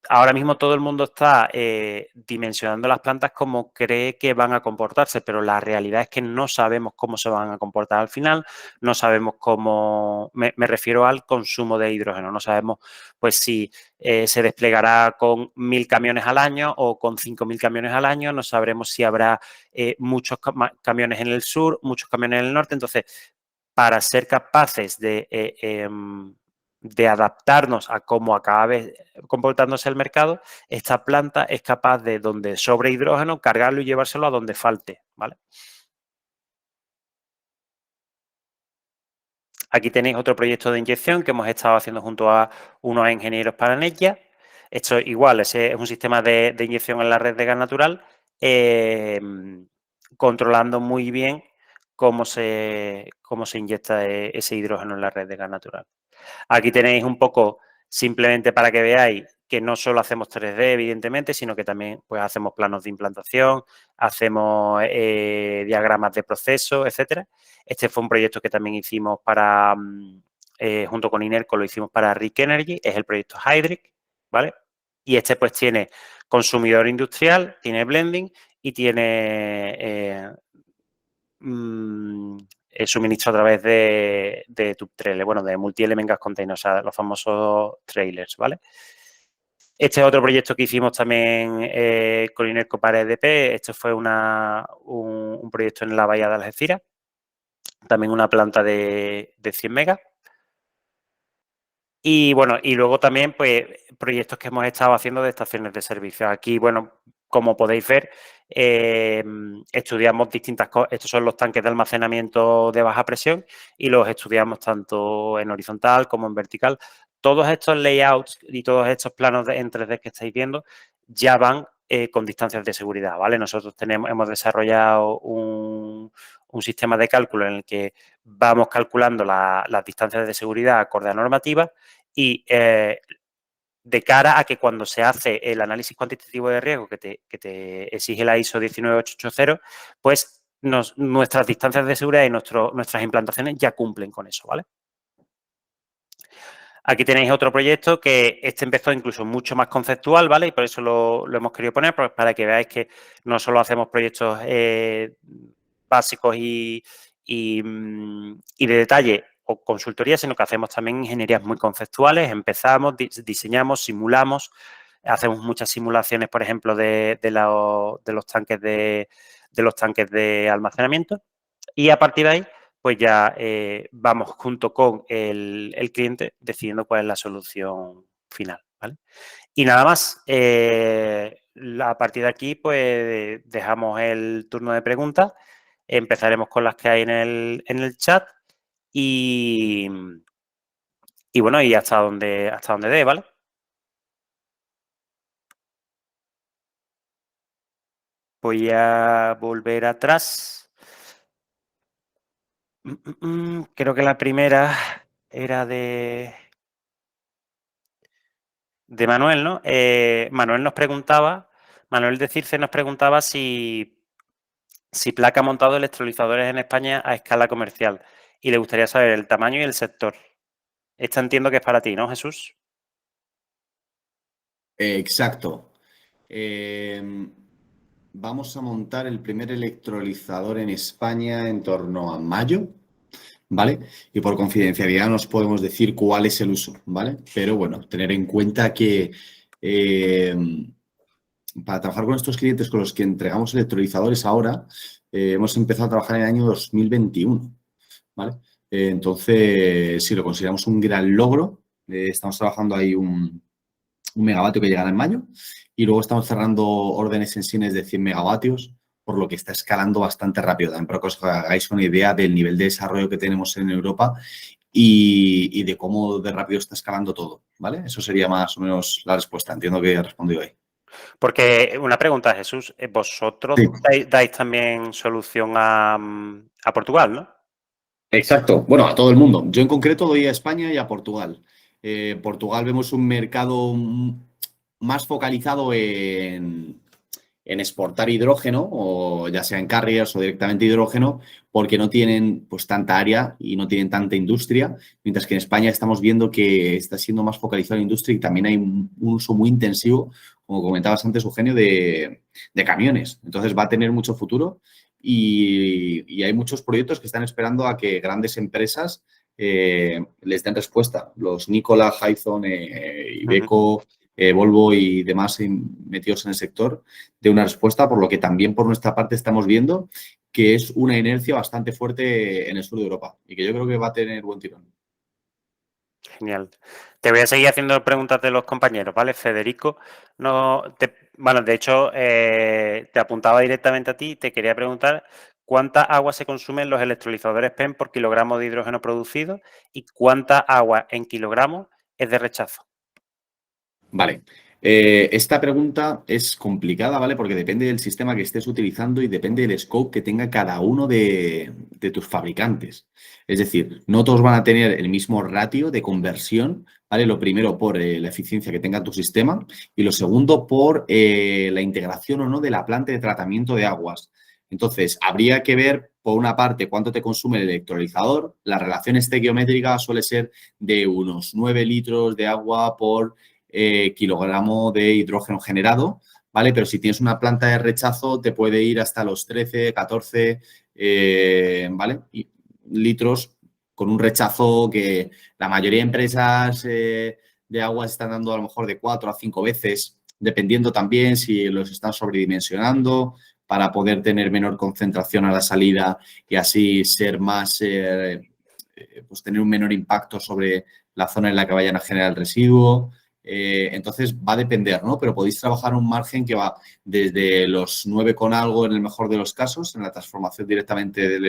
ahora mismo todo el mundo está dimensionando las plantas como cree que van a comportarse, pero la realidad es que no sabemos cómo se van a comportar al final, no sabemos cómo, me refiero al consumo de hidrógeno, no sabemos pues si se desplegará con 1000 camiones al año o con 5000 camiones al año, no sabremos si habrá muchos camiones en el sur, muchos camiones en el norte, entonces para ser capaces de adaptarnos a cómo acabe comportándose el mercado, esta planta es capaz de, donde sobre hidrógeno, cargarlo y llevárselo a donde falte, ¿vale? Aquí tenéis otro proyecto de inyección que hemos estado haciendo junto a unos ingenieros para Netja. Esto igual, ese es un sistema de inyección en la red de gas natural, controlando muy bien cómo se inyecta ese hidrógeno en la red de gas natural. Aquí tenéis un poco, simplemente para que veáis que no solo hacemos 3D, evidentemente, sino que también pues, hacemos planos de implantación, hacemos diagramas de proceso, etcétera. Este fue un proyecto que también hicimos para, junto con Inerco, lo hicimos para RIC Energy, es el proyecto Hydric, ¿vale? Y este pues tiene consumidor industrial, tiene blending y tiene suministro a través de tube trailer, bueno, de multi-element gas container, o sea, los famosos trailers, ¿vale? Este es otro proyecto que hicimos también con Inerco para EDP. Este fue un proyecto en la bahía de Algeciras, también una planta de 100 megas. Y bueno, y luego también, pues, proyectos que hemos estado haciendo de estaciones de servicio. Aquí, bueno, como podéis ver, estudiamos distintas cosas. Estos son los tanques de almacenamiento de baja presión y los estudiamos tanto en horizontal como en vertical. todos estos layouts y todos estos planos en 3D que estáis viendo ya van con distancias de seguridad, ¿vale? Nosotros hemos desarrollado un sistema de cálculo en el que vamos calculando las distancias de seguridad acorde a normativa y de cara a que cuando se hace el análisis cuantitativo de riesgo que te exige la ISO 19880, pues nuestras distancias de seguridad y nuestras implantaciones ya cumplen con eso, ¿vale? Aquí tenéis otro proyecto que empezó incluso mucho más conceptual, ¿vale? Y por eso lo hemos querido poner, para que veáis que no solo hacemos proyectos básicos y de detalle o consultoría, sino que hacemos también ingenierías muy conceptuales. Empezamos, diseñamos, simulamos, hacemos muchas simulaciones, por ejemplo, de los tanques de almacenamiento y a partir de ahí pues ya vamos junto con el cliente decidiendo cuál es la solución final, ¿vale? Y nada más, a partir de aquí pues dejamos el turno de preguntas, empezaremos con las que hay en el chat y bueno, y hasta donde dé, ¿vale? Voy a volver atrás. Creo que la primera era de Manuel, ¿no? Manuel de Circe nos preguntaba si Placa ha montado electrolizadores en España a escala comercial y le gustaría saber el tamaño y el sector. Esta entiendo que es para ti, ¿no, Jesús? Exacto. Vamos a montar el primer electrolizador en España en torno a mayo, ¿vale? Y por confidencialidad nos podemos decir cuál es el uso, ¿vale? Pero bueno, tener en cuenta que para trabajar con estos clientes con los que entregamos electrolizadores ahora, hemos empezado a trabajar en el año 2021, ¿vale? Entonces, sí, lo consideramos un gran logro. Estamos trabajando ahí un megavatio que llegará en mayo y luego estamos cerrando órdenes en Siemens de 100 megavatios, por lo que está escalando bastante rápido. También para que os hagáis una idea del nivel de desarrollo que tenemos en Europa y de cómo de rápido está escalando todo, ¿vale? Eso sería más o menos la respuesta. Entiendo que he respondido ahí. Porque una pregunta, Jesús, vosotros Sí. dais también solución a Portugal, ¿no? Exacto. Bueno, a todo el mundo. Yo en concreto doy a España y a Portugal. Portugal vemos un mercado más focalizado en exportar hidrógeno, o ya sea en carriers o directamente hidrógeno, porque no tienen pues tanta área y no tienen tanta industria, mientras que en España estamos viendo que está siendo más focalizado en industria y también hay un uso muy intensivo, como comentabas antes, Eugenio, de camiones. Entonces va a tener mucho futuro y hay muchos proyectos que están esperando a que grandes empresas les den respuesta. Los Nikola, Hyzon, Iveco, Volvo y demás metidos en el sector, de una respuesta, por lo que también por nuestra parte estamos viendo que es una inercia bastante fuerte en el sur de Europa y que yo creo que va a tener buen tirón. Genial. Te voy a seguir haciendo preguntas de los compañeros, ¿vale? Federico, bueno, de hecho, te apuntaba directamente a ti y te quería preguntar cuánta agua se consume en los electrolizadores PEM por kilogramo de hidrógeno producido y cuánta agua en kilogramos es de rechazo. Vale. Esta pregunta es complicada, ¿vale? Porque depende del sistema que estés utilizando y depende del scope que tenga cada uno de tus fabricantes. Es decir, no todos van a tener el mismo ratio de conversión, ¿vale? Lo primero por la eficiencia que tenga tu sistema y lo segundo por la integración o no de la planta de tratamiento de aguas. Entonces, habría que ver, por una parte, cuánto te consume el electrolizador. La relación estequiométrica suele ser de unos 9 litros de agua por kilogramo de hidrógeno generado, ¿vale? Pero si tienes una planta de rechazo te puede ir hasta los 13, 14, ¿vale? Litros con un rechazo que la mayoría de empresas de aguas están dando a lo mejor de 4 a 5 veces, dependiendo también si los están sobredimensionando para poder tener menor concentración a la salida y así ser más, pues tener un menor impacto sobre la zona en la que vayan a generar el residuo. Entonces va a depender, ¿no? Pero podéis trabajar un margen que va desde los 9 con algo en el mejor de los casos, en la transformación directamente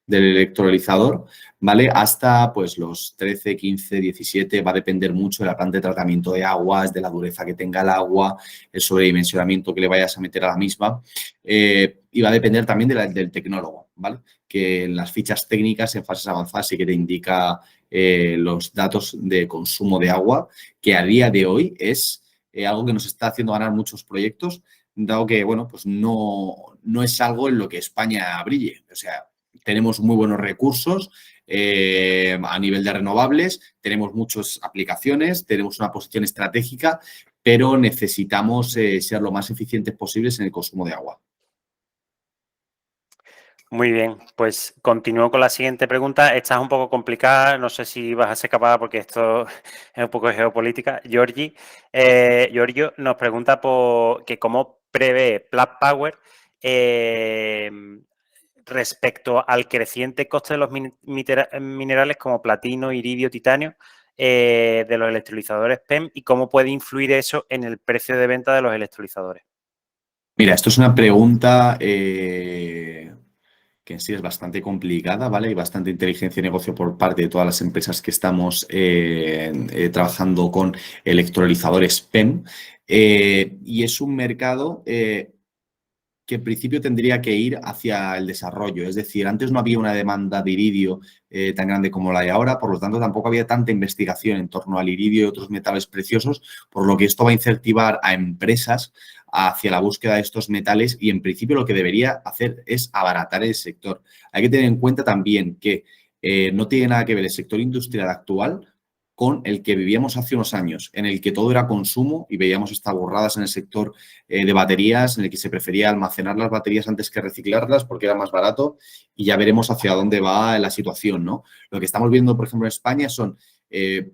del electrolizador, ¿vale? Hasta pues los 13, 15, 17, va a depender mucho de la planta de tratamiento de aguas, de la dureza que tenga el agua, el sobredimensionamiento que le vayas a meter a la misma, y va a depender también del tecnólogo, ¿vale? Que en las fichas técnicas en fases avanzadas sí que te indica los datos de consumo de agua, que a día de hoy es algo que nos está haciendo ganar muchos proyectos, dado que, bueno, pues no es algo en lo que España brille. O sea, tenemos muy buenos recursos a nivel de renovables, tenemos muchas aplicaciones, tenemos una posición estratégica, pero necesitamos ser lo más eficientes posibles en el consumo de agua. Muy bien, pues continúo con la siguiente pregunta. Esta es un poco complicada, no sé si vas a ser capaz porque esto es un poco de geopolítica. Giorgio nos pregunta por que cómo prevé Plug Power respecto al creciente coste de los minerales como platino, iridio, titanio de los electrolizadores PEM y cómo puede influir eso en el precio de venta de los electrolizadores. Mira, esto es una pregunta que en sí es bastante complicada, ¿vale? Y bastante inteligencia de negocio por parte de todas las empresas que estamos trabajando con electrolizadores PEM. Y es un mercado que en principio tendría que ir hacia el desarrollo. Es decir, antes no había una demanda de iridio tan grande como la de ahora, por lo tanto tampoco había tanta investigación en torno al iridio y otros metales preciosos, por lo que esto va a incentivar a empresas hacia la búsqueda de estos metales y en principio lo que debería hacer es abaratar el sector. Hay que tener en cuenta también que no tiene nada que ver el sector industrial actual con el que vivíamos hace unos años, en el que todo era consumo y veíamos estas burradas en el sector de baterías, en el que se prefería almacenar las baterías antes que reciclarlas porque era más barato y ya veremos hacia dónde va la situación, ¿no? Lo que estamos viendo, por ejemplo, en España son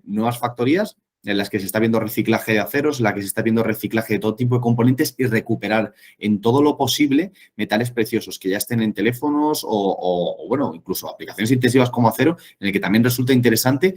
nuevas factorías en las que se está viendo reciclaje de aceros, en la que se está viendo reciclaje de todo tipo de componentes y recuperar en todo lo posible metales preciosos que ya estén en teléfonos o bueno, incluso aplicaciones intensivas como acero, en el que también resulta interesante,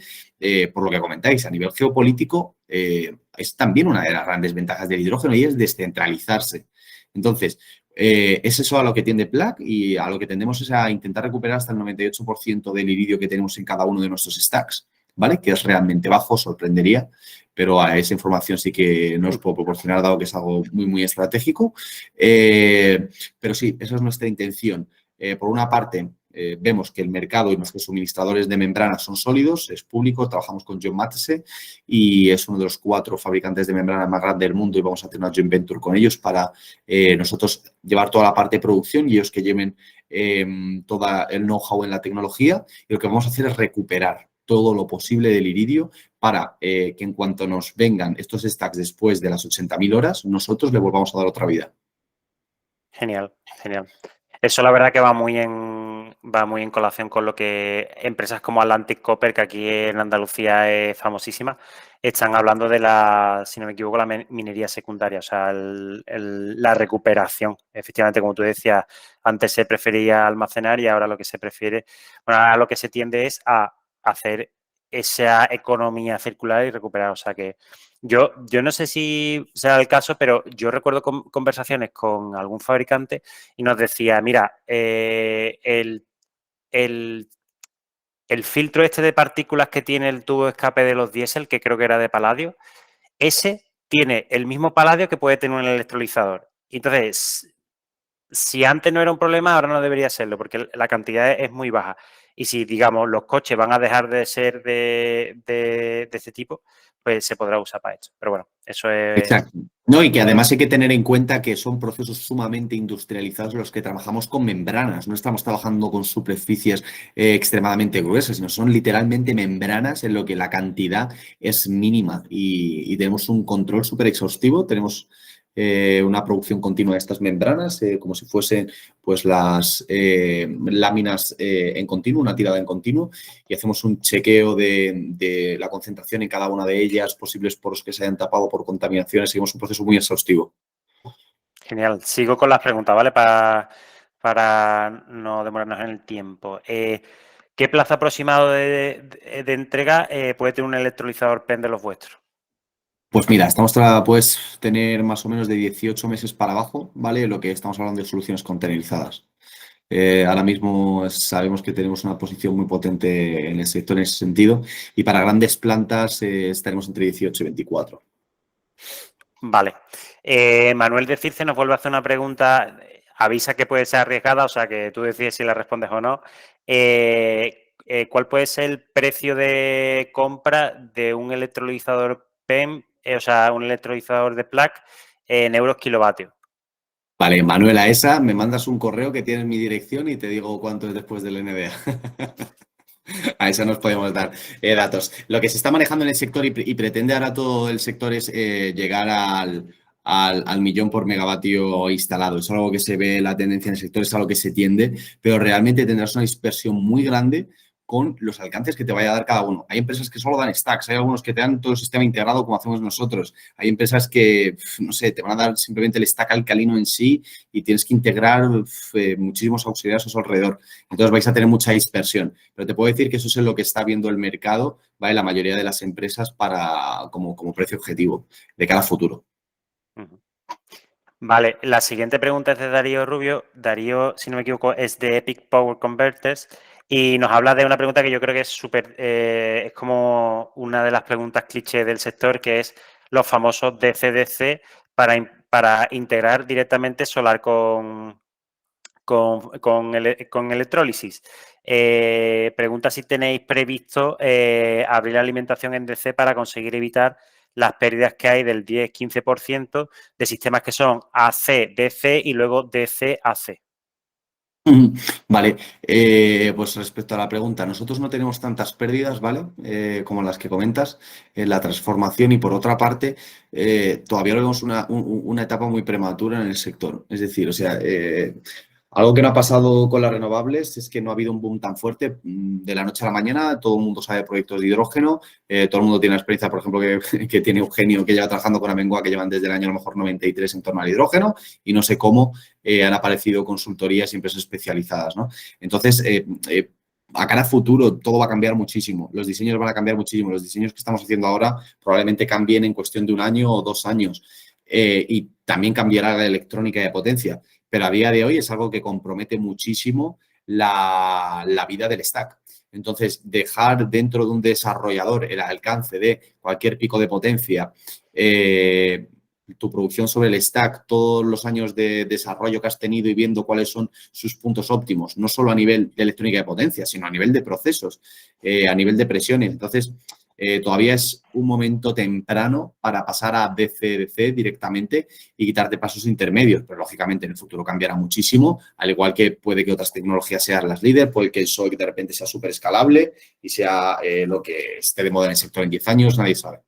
por lo que comentáis, a nivel geopolítico, es también una de las grandes ventajas del hidrógeno y es descentralizarse. Entonces, es eso a lo que tiende Plug y a lo que tendemos es a intentar recuperar hasta el 98% del iridio que tenemos en cada uno de nuestros stacks, ¿vale? Que es realmente bajo, sorprendería, pero a esa información sí que no os puedo proporcionar, dado que es algo muy, muy estratégico. Pero sí, esa es nuestra intención. Por una parte, vemos que el mercado y nuestros suministradores de membranas son sólidos, es público, trabajamos con John Matese y es uno de los 4 fabricantes de membranas más grandes del mundo y vamos a hacer una joint venture con ellos para nosotros llevar toda la parte de producción y ellos que lleven todo el know-how en la tecnología, y lo que vamos a hacer es recuperar todo lo posible del iridio para que en cuanto nos vengan estos stacks después de las 80.000 horas, nosotros le volvamos a dar otra vida. Genial, genial. Eso la verdad que va muy en colación con lo que empresas como Atlantic Copper, que aquí en Andalucía es famosísima, están hablando de la, si no me equivoco, la minería secundaria, o sea, la recuperación. Efectivamente, como tú decías, antes se prefería almacenar y ahora lo que se prefiere, bueno, ahora lo que se tiende es a hacer esa economía circular y recuperar. O sea que yo no sé si será el caso, pero yo recuerdo conversaciones con algún fabricante y nos decía, mira, el filtro este de partículas que tiene el tubo de escape de los diésel, que creo que era de paladio, ese tiene el mismo paladio que puede tener un electrolizador. Entonces, si antes no era un problema, ahora no debería serlo, porque la cantidad es muy baja. Y si, digamos, los coches van a dejar de ser de este tipo, pues se podrá usar para esto. Pero bueno, eso es... Exacto. No, y que además hay que tener en cuenta que son procesos sumamente industrializados los que trabajamos con membranas. No estamos trabajando con superficies extremadamente gruesas, sino son literalmente membranas en lo que la cantidad es mínima y tenemos un control súper exhaustivo. Tenemos una producción continua de estas membranas, como si fuesen pues las láminas en continuo, una tirada en continuo, y hacemos un chequeo de la concentración en cada una de ellas, posibles poros que se hayan tapado por contaminaciones. Seguimos un proceso muy exhaustivo. Genial. Sigo con las preguntas, ¿vale? Para no demorarnos en el tiempo. ¿Qué plazo aproximado de entrega puede tener un electrolizador PEM de los vuestros? Pues mira, puedes tener más o menos de 18 meses para abajo, ¿vale? Lo que estamos hablando de soluciones containerizadas. Ahora mismo sabemos que tenemos una posición muy potente en el sector en ese sentido y para grandes plantas estaremos entre 18 y 24. Vale. Manuel de Circe nos vuelve a hacer una pregunta, avisa que puede ser arriesgada, o sea que tú decides si la respondes o no. ¿Cuál puede ser el precio de compra de un electrolizador PEM, o sea, un electrolizador de plaque en euros kilovatio? Vale, Manuela, esa me mandas un correo que tienes mi dirección y te digo cuánto es después del NDA. A eso nos podemos dar datos. Lo que se está manejando en el sector y pretende ahora todo el sector es llegar al millón por megavatio instalado. Es algo que se ve la tendencia en el sector, es algo que se tiende, pero realmente tendrás una dispersión muy grande con los alcances que te vaya a dar cada uno. Hay empresas que solo dan stacks, hay algunos que te dan todo el sistema integrado como hacemos nosotros. Hay empresas que, no sé, te van a dar simplemente el stack alcalino en sí y tienes que integrar muchísimos auxiliares a su alrededor. Entonces vais a tener mucha dispersión. Pero te puedo decir que eso es lo que está viendo el mercado, ¿vale? La mayoría de las empresas como precio objetivo de cara a futuro. Vale, la siguiente pregunta es de Darío Rubio. Darío, si no me equivoco, es de Epic Power Converters y nos habla de una pregunta que yo creo que es súper, es como una de las preguntas cliché del sector, que es los famosos DC-DC para integrar directamente solar con electrólisis. Pregunta si tenéis previsto abrir la alimentación en DC para conseguir evitar las pérdidas que hay del 10-15% de sistemas que son AC-DC y luego DC-AC. Vale, pues respecto a la pregunta, nosotros no tenemos tantas pérdidas, ¿vale? Como las que comentas en la transformación y por otra parte, todavía lo vemos una etapa muy prematura en el sector. Es decir, o sea, algo que no ha pasado con las renovables es que no ha habido un boom tan fuerte de la noche a la mañana. Todo el mundo sabe de proyectos de hidrógeno. Todo el mundo tiene la experiencia, por ejemplo, que tiene Eugenio, que lleva trabajando con Amengoa, que llevan desde el año a lo mejor 93 en torno al hidrógeno y no sé cómo han aparecido consultorías y empresas especializadas, ¿no? Entonces, a cara a futuro, todo va a cambiar muchísimo. Los diseños van a cambiar muchísimo. Los diseños que estamos haciendo ahora probablemente cambien en cuestión de 1 año o 2 años. Y también cambiará la electrónica de potencia. Pero a día de hoy es algo que compromete muchísimo la vida del stack. Entonces, dejar dentro de un desarrollador el alcance de cualquier pico de potencia, tu producción sobre el stack, todos los años de desarrollo que has tenido y viendo cuáles son sus puntos óptimos, no solo a nivel de electrónica de potencia, sino a nivel de procesos, a nivel de presiones. Entonces, todavía es un momento temprano para pasar a DC-DC directamente y quitarte pasos intermedios, pero lógicamente en el futuro cambiará muchísimo, al igual que puede que otras tecnologías sean las líderes, puede que el SOIC de repente sea súper escalable y sea lo que esté de moda en el sector en 10 años, nadie sabe.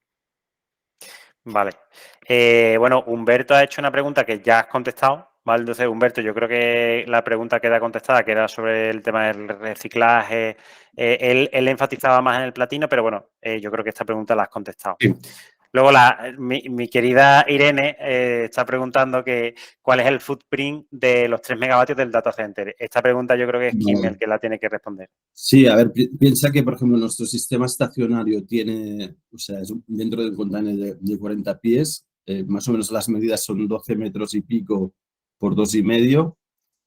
Vale. Bueno, Humberto ha hecho una pregunta que ya has contestado, ¿vale? Entonces, Humberto, yo creo que la pregunta queda contestada, que era sobre el tema del reciclaje. Él enfatizaba más en el platino, pero bueno, yo creo que esta pregunta la has contestado. Sí. Luego, mi querida Irene está preguntando que cuál es el footprint de los 3 megavatios del data center. Esta pregunta yo creo que es Kim el que la tiene que responder. Sí, a ver, piensa que, por ejemplo, nuestro sistema estacionario tiene, o sea, es dentro de un container de 40 pies, más o menos las medidas son 12 metros y pico por 2,5.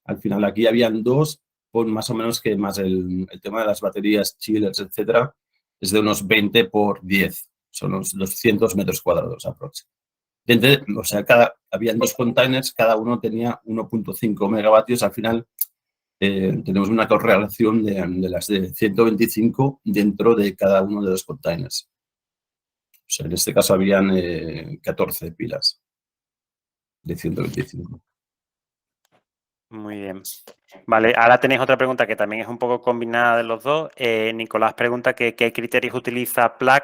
Al final aquí habían 2, con más o menos que más el tema de las baterías, chillers, etcétera, es de unos 20 por 10, son unos 200 metros cuadrados aproximadamente. O sea, habían 2 containers, cada uno tenía 1.5 megavatios, al final tenemos una correlación de las de 125 dentro de cada uno de los containers. O sea, en este caso habían 14 pilas de 125. Muy bien. Vale, ahora tenéis otra pregunta que también es un poco combinada de los dos. Nicolás pregunta que qué criterios utiliza Plug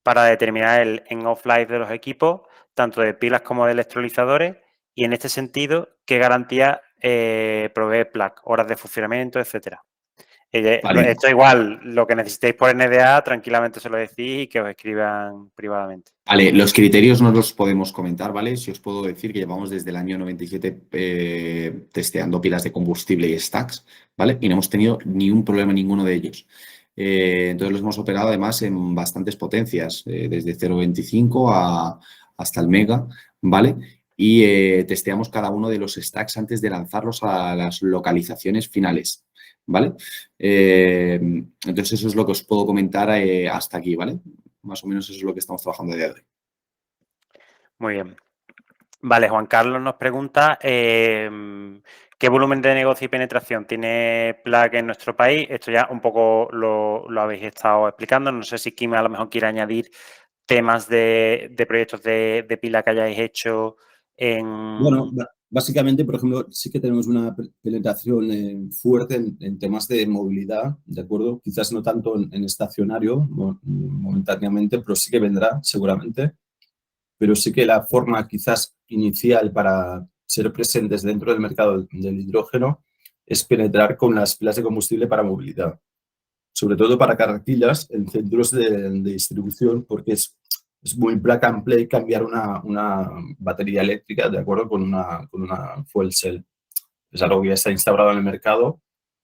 para determinar el end-of life de los equipos, tanto de pilas como de electrolizadores, y en este sentido, ¿qué garantía provee Plug? Horas de funcionamiento, etcétera. Vale. Esto igual, lo que necesitéis por NDA, tranquilamente se lo decís y que os escriban privadamente. Vale, los criterios no los podemos comentar, ¿vale? Si os puedo decir que llevamos desde el año 97 testeando pilas de combustible y stacks, ¿vale? Y no hemos tenido ni un problema ninguno de ellos. Entonces los hemos operado además en bastantes potencias, desde 0.25 hasta el mega, ¿vale? y testeamos cada uno de los stacks antes de lanzarlos a las localizaciones finales, ¿vale? Entonces, eso es lo que os puedo comentar hasta aquí, ¿vale? Más o menos eso es lo que estamos trabajando a día de hoy. Muy bien. Vale, Juan Carlos nos pregunta ¿qué volumen de negocio y penetración tiene Plug en nuestro país? Esto ya un poco lo habéis estado explicando. No sé si Kim a lo mejor quiere añadir temas de proyectos de pila que hayáis hecho en... Bueno, básicamente, por ejemplo, sí que tenemos una penetración fuerte en temas de movilidad, ¿de acuerdo? Quizás no tanto en estacionario momentáneamente, pero sí que vendrá seguramente. Pero sí que la forma quizás inicial para ser presentes dentro del mercado del hidrógeno es penetrar con las pilas de combustible para movilidad, sobre todo para carretillas en centros de distribución, porque es muy plug and play cambiar una batería eléctrica, ¿de acuerdo? Con una fuel cell. Es algo que ya está instaurado en el mercado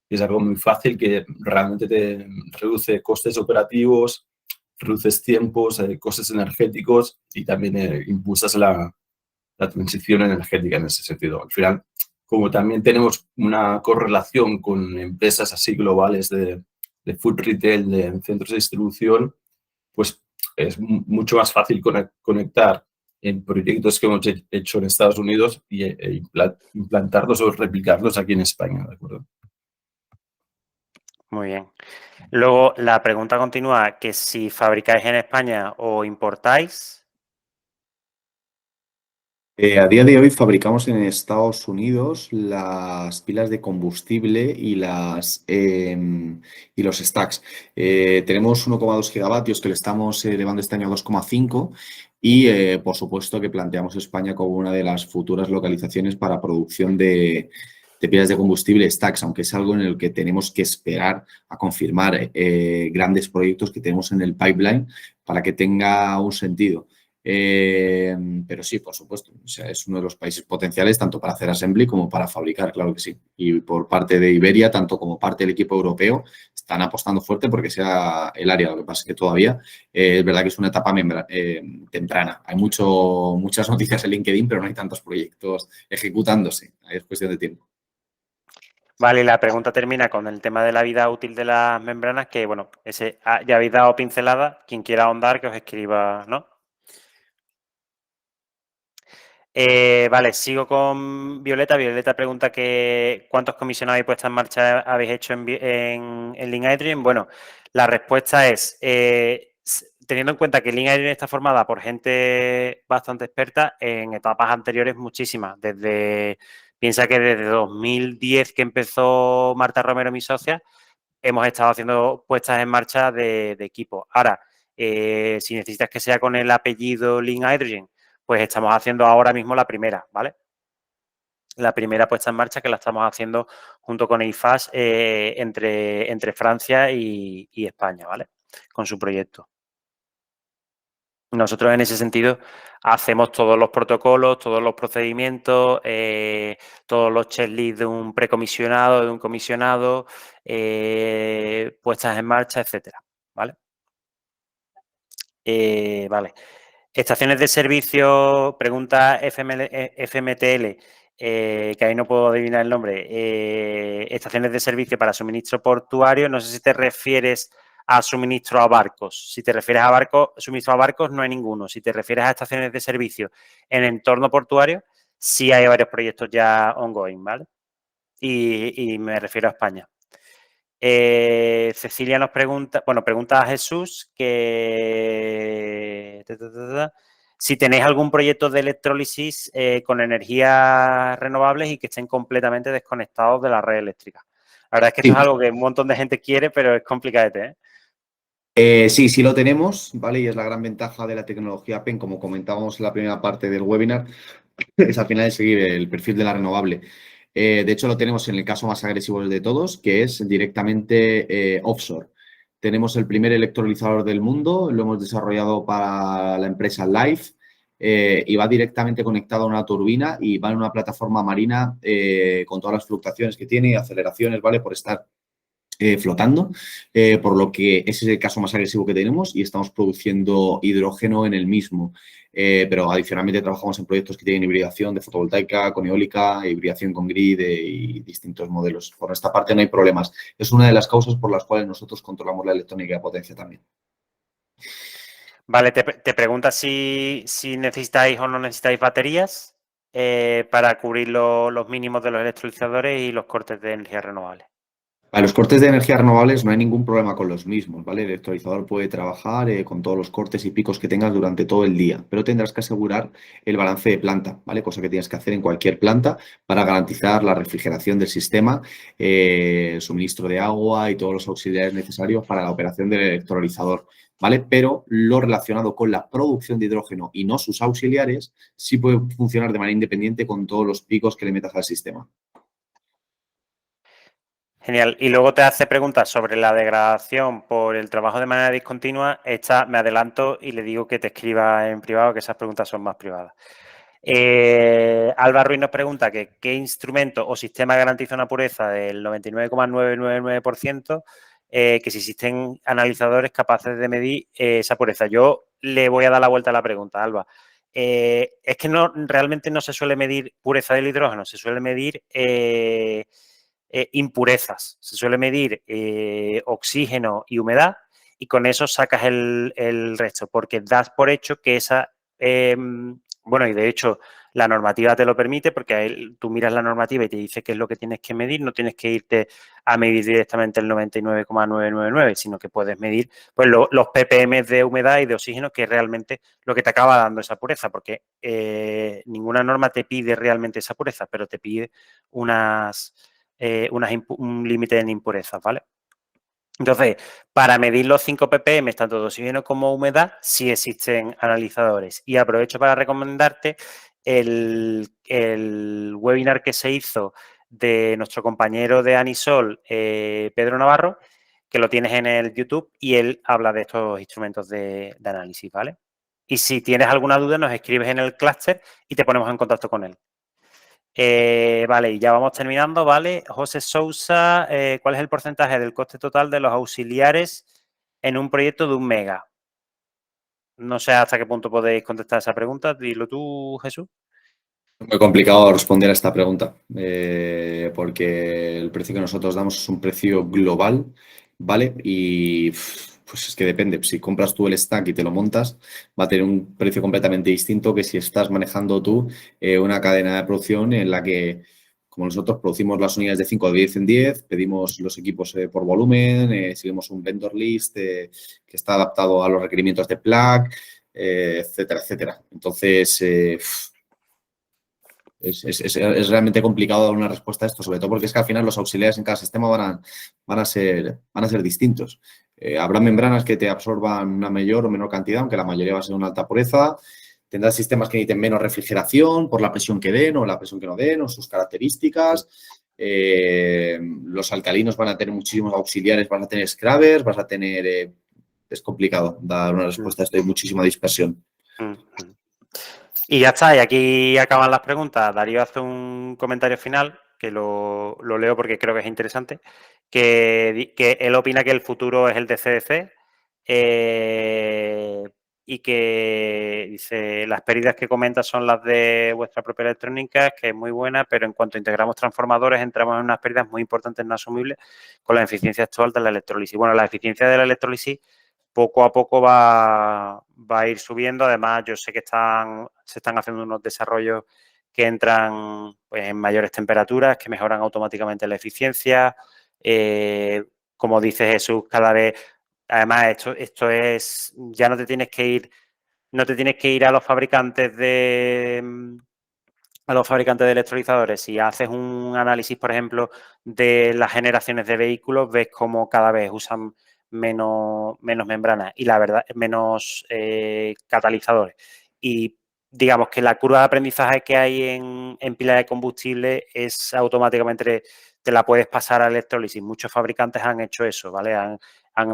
y es algo muy fácil que realmente te reduce costes operativos, reduces tiempos, costes energéticos y también impulsas la transición energética en ese sentido. Al final, como también tenemos una correlación con empresas así globales de food retail, de centros de distribución, pues es mucho más fácil conectar en proyectos que hemos hecho en Estados Unidos e implantarlos o replicarlos aquí en España, ¿de acuerdo? Muy bien. Luego, la pregunta continúa que si fabricáis en España o importáis. A día de hoy fabricamos en Estados Unidos las pilas de combustible y los stacks. Tenemos 1,2 gigavatios que le estamos elevando este año a 2,5 y por supuesto que planteamos España como una de las futuras localizaciones para producción de pilas de combustible stacks, aunque es algo en el que tenemos que esperar a confirmar grandes proyectos que tenemos en el pipeline para que tenga un sentido. Pero sí, por supuesto, o sea, es uno de los países potenciales tanto para hacer assembly como para fabricar, claro que sí. Y por parte de Iberia, tanto como parte del equipo europeo, están apostando fuerte porque sea el área. Lo que pasa es que todavía es verdad que es una etapa temprana. Hay muchas noticias en LinkedIn, pero no hay tantos proyectos ejecutándose. Es cuestión de tiempo. Vale, la pregunta termina con el tema de la vida útil de las membranas, que bueno, ya habéis dado pincelada. Quien quiera ahondar, que os escriba, ¿no? Vale, sigo con Violeta. Violeta pregunta que ¿cuántos comisionados y puestas en marcha habéis hecho en Lean Hydrogen? Bueno, la respuesta es, teniendo en cuenta que Lean Hydrogen está formada por gente bastante experta, en etapas anteriores muchísimas. Piensa que desde 2010 que empezó Marta Romero, mi socia, hemos estado haciendo puestas en marcha de equipo. Ahora, si necesitas que sea con el apellido Lean Hydrogen, pues estamos haciendo ahora mismo la primera, ¿vale? La primera puesta en marcha que la estamos haciendo junto con EIFAS entre Francia y España, ¿vale? Con su proyecto. Nosotros en ese sentido hacemos todos los protocolos, todos los procedimientos, todos los checklists de un precomisionado, de un comisionado, puestas en marcha, etcétera, ¿vale? Vale. Estaciones de servicio, pregunta FMTL, que ahí no puedo adivinar el nombre. Estaciones de servicio para suministro portuario, no sé si te refieres a suministro a barcos. Si te refieres a barcos, suministro a barcos no hay ninguno. Si te refieres a estaciones de servicio en entorno portuario, sí hay varios proyectos ya ongoing, ¿vale? Y me refiero a España. Cecilia nos pregunta, pregunta a Jesús que si tenéis algún proyecto de electrólisis con energías renovables y que estén completamente desconectados de la red eléctrica. La verdad es que esto es algo que un montón de gente quiere, pero es complicadete, ¿eh? Sí lo tenemos, ¿vale? Y es la gran ventaja de la tecnología PEN, como comentábamos en la primera parte del webinar, es al final seguir el perfil de la renovable. De hecho, lo tenemos en el caso más agresivo de todos, que es directamente offshore. Tenemos el primer electrolizador del mundo, lo hemos desarrollado para la empresa Life y va directamente conectado a una turbina y va en una plataforma marina con todas las fluctuaciones que tiene y aceleraciones, ¿vale? Por estar flotando, por lo que ese es el caso más agresivo que tenemos y estamos produciendo hidrógeno en el mismo. Pero adicionalmente trabajamos en proyectos que tienen hibridación de fotovoltaica con eólica, hibridación con grid y distintos modelos. Por esta parte no hay problemas. Es una de las causas por las cuales nosotros controlamos la electrónica de potencia también. Vale, te pregunta si necesitáis o no necesitáis baterías para cubrir los mínimos de los electrolizadores y los cortes de energías renovables. Para los cortes de energías renovables no hay ningún problema con los mismos, ¿vale? El electrolizador puede trabajar con todos los cortes y picos que tengas durante todo el día, pero tendrás que asegurar el balance de planta, ¿vale? Cosa que tienes que hacer en cualquier planta para garantizar la refrigeración del sistema, el suministro de agua y todos los auxiliares necesarios para la operación del electrolizador, ¿vale? Pero lo relacionado con la producción de hidrógeno y no sus auxiliares sí puede funcionar de manera independiente con todos los picos que le metas al sistema. Genial. Y luego te hace preguntas sobre la degradación por el trabajo de manera discontinua. Esta me adelanto y le digo que te escriba en privado, que esas preguntas son más privadas. Alba Ruiz nos pregunta que qué instrumento o sistema garantiza una pureza del 99,999%, que si existen analizadores capaces de medir esa pureza. Yo le voy a dar la vuelta a la pregunta, Alba. Es que realmente no se suele medir pureza del hidrógeno, se suele medir impurezas. Se suele medir oxígeno y humedad y con eso sacas el resto, porque das por hecho que esa, bueno, y de hecho la normativa te lo permite, porque tú miras la normativa y te dice qué es lo que tienes que medir, no tienes que irte a medir directamente el 99,999, sino que puedes medir pues, los ppm de humedad y de oxígeno, que es realmente lo que te acaba dando esa pureza, porque ninguna norma te pide realmente esa pureza, pero te pide un límite en impurezas, ¿vale? Entonces, para medir los 5 ppm, tanto de oxígeno como humedad, sí existen analizadores. Y aprovecho para recomendarte el webinar que se hizo de nuestro compañero de Anisol, Pedro Navarro, que lo tienes en el YouTube, y él habla de estos instrumentos de análisis, ¿vale? Y si tienes alguna duda, nos escribes en el clúster y te ponemos en contacto con él. Vale, y ya vamos terminando, ¿vale? José Sousa, ¿cuál es el porcentaje del coste total de los auxiliares en un proyecto de 1 mega? No sé hasta qué punto podéis contestar esa pregunta. Dilo tú, Jesús. Es muy complicado responder a esta pregunta, porque el precio que nosotros damos es un precio global, ¿vale? Y pues es que depende. Si compras tú el stack y te lo montas, va a tener un precio completamente distinto que si estás manejando tú una cadena de producción en la que, como nosotros producimos las unidades de 5 de 10 en 10, pedimos los equipos por volumen, seguimos un vendor list que está adaptado a los requerimientos de Plug, etcétera, etcétera. Entonces, es realmente complicado dar una respuesta a esto, sobre todo porque es que al final los auxiliares en cada sistema van a ser distintos. Habrá membranas que te absorban una mayor o menor cantidad, aunque la mayoría va a ser una alta pureza. Tendrás sistemas que necesiten menos refrigeración por la presión que den o la presión que no den o sus características. Los alcalinos van a tener muchísimos auxiliares, vas a tener scrubbers, vas a tener... es complicado dar una respuesta a esto, hay muchísima dispersión. Y ya está, y aquí acaban las preguntas. Darío hace un comentario final, que lo leo porque creo que es interesante, que él opina que el futuro es el de CDC y que dice, las pérdidas que comenta son las de vuestra propia electrónica, que es muy buena, pero en cuanto integramos transformadores entramos en unas pérdidas muy importantes no asumibles con la eficiencia actual de la electrólisis. Bueno, la eficiencia de la electrólisis poco a poco va a ir subiendo. Además, yo sé que se están haciendo unos desarrollos que entran pues, en mayores temperaturas, que mejoran automáticamente la eficiencia. Como dice Jesús, cada vez, además, esto es, ya no te tienes que ir a los fabricantes de electrolizadores. Si haces un análisis, por ejemplo, de las generaciones de vehículos, ves cómo cada vez usan menos membranas y la verdad, menos catalizadores. Y digamos que la curva de aprendizaje que hay en pila de combustible es automáticamente, te la puedes pasar a electrólisis. Muchos fabricantes han hecho eso, ¿vale? Han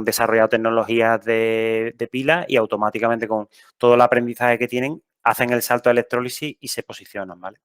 desarrollado tecnologías de pila y automáticamente con todo el aprendizaje que tienen hacen el salto de electrólisis y se posicionan, ¿vale?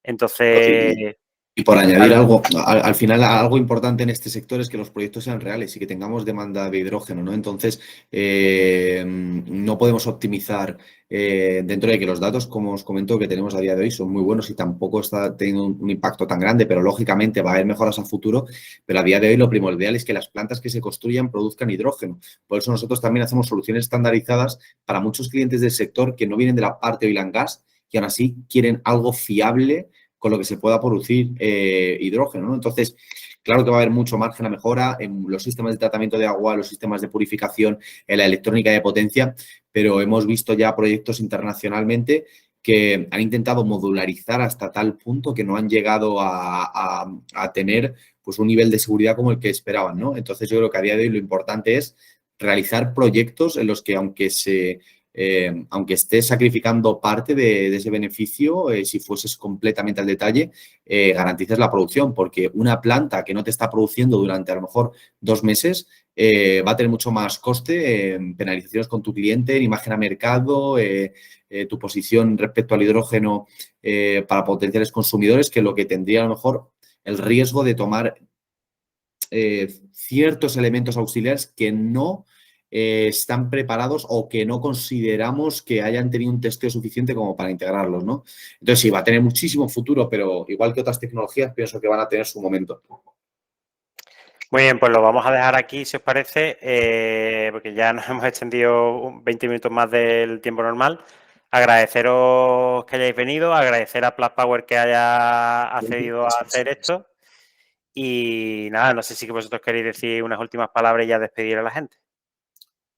Entonces, Y por añadir algo, al final algo importante en este sector es que los proyectos sean reales y que tengamos demanda de hidrógeno, ¿no? Entonces, no podemos optimizar dentro de que los datos, como os comento, que tenemos a día de hoy son muy buenos y tampoco está teniendo un impacto tan grande, pero lógicamente va a haber mejoras a futuro, pero a día de hoy lo primordial es que las plantas que se construyan produzcan hidrógeno. Por eso nosotros también hacemos soluciones estandarizadas para muchos clientes del sector que no vienen de la parte oil and gas y aún así quieren algo fiable con lo que se pueda producir hidrógeno, ¿no? Entonces, claro que va a haber mucho margen a mejora en los sistemas de tratamiento de agua, los sistemas de purificación, en la electrónica de potencia, pero hemos visto ya proyectos internacionalmente que han intentado modularizar hasta tal punto que no han llegado a tener pues, un nivel de seguridad como el que esperaban, ¿no? Entonces, yo creo que a día de hoy lo importante es realizar proyectos en los que, aunque estés sacrificando parte de ese beneficio, si fueses completamente al detalle, garantices la producción, porque una planta que no te está produciendo durante a lo mejor 2 meses va a tener mucho más coste en penalizaciones con tu cliente, en imagen a mercado, tu posición respecto al hidrógeno para potenciales consumidores, que lo que tendría a lo mejor el riesgo de tomar ciertos elementos auxiliares que no están preparados o que no consideramos que hayan tenido un testeo suficiente como para integrarlos, ¿no? Entonces sí, va a tener muchísimo futuro, pero igual que otras tecnologías, pienso que van a tener su momento. Muy bien, pues lo vamos a dejar aquí, si os parece, porque ya nos hemos extendido 20 minutos más del tiempo normal. Agradeceros que hayáis venido, agradecer a Plug Power que haya accedido a hacer esto. Y nada, no sé si vosotros queréis decir unas últimas palabras y ya despedir a la gente.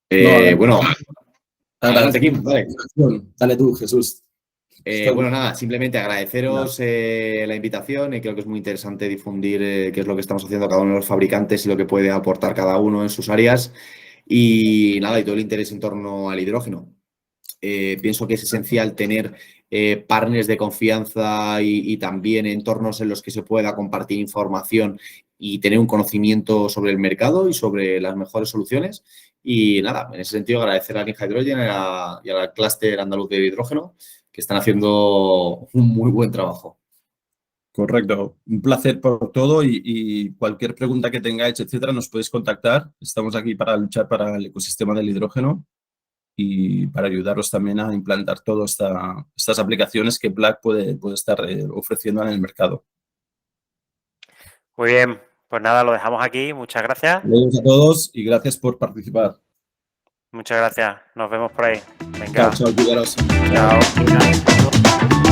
Bueno, adelante, Kim, dale. Dale tú, Jesús. Bueno, nada, simplemente agradeceros la invitación. Creo que es muy interesante difundir qué es lo que estamos haciendo cada uno de los fabricantes y lo que puede aportar cada uno en sus áreas. Y nada, y todo el interés en torno al hidrógeno. Pienso que es esencial tener partners de confianza y también entornos en los que se pueda compartir información y tener un conocimiento sobre el mercado y sobre las mejores soluciones. Y nada, en ese sentido agradecer a Link Hydrogen y al clúster andaluz de hidrógeno, que están haciendo un muy buen trabajo. Correcto. Un placer por todo y cualquier pregunta que tengáis, etcétera, nos podéis contactar. Estamos aquí para luchar para el ecosistema del hidrógeno y para ayudaros también a implantar todas estas aplicaciones que Plug puede estar ofreciendo en el mercado. Muy bien, pues nada, lo dejamos aquí. Muchas gracias. Saludos a todos y gracias por participar. Muchas gracias. Nos vemos por ahí. Venga. Chao, chao, cuidaros. Chao.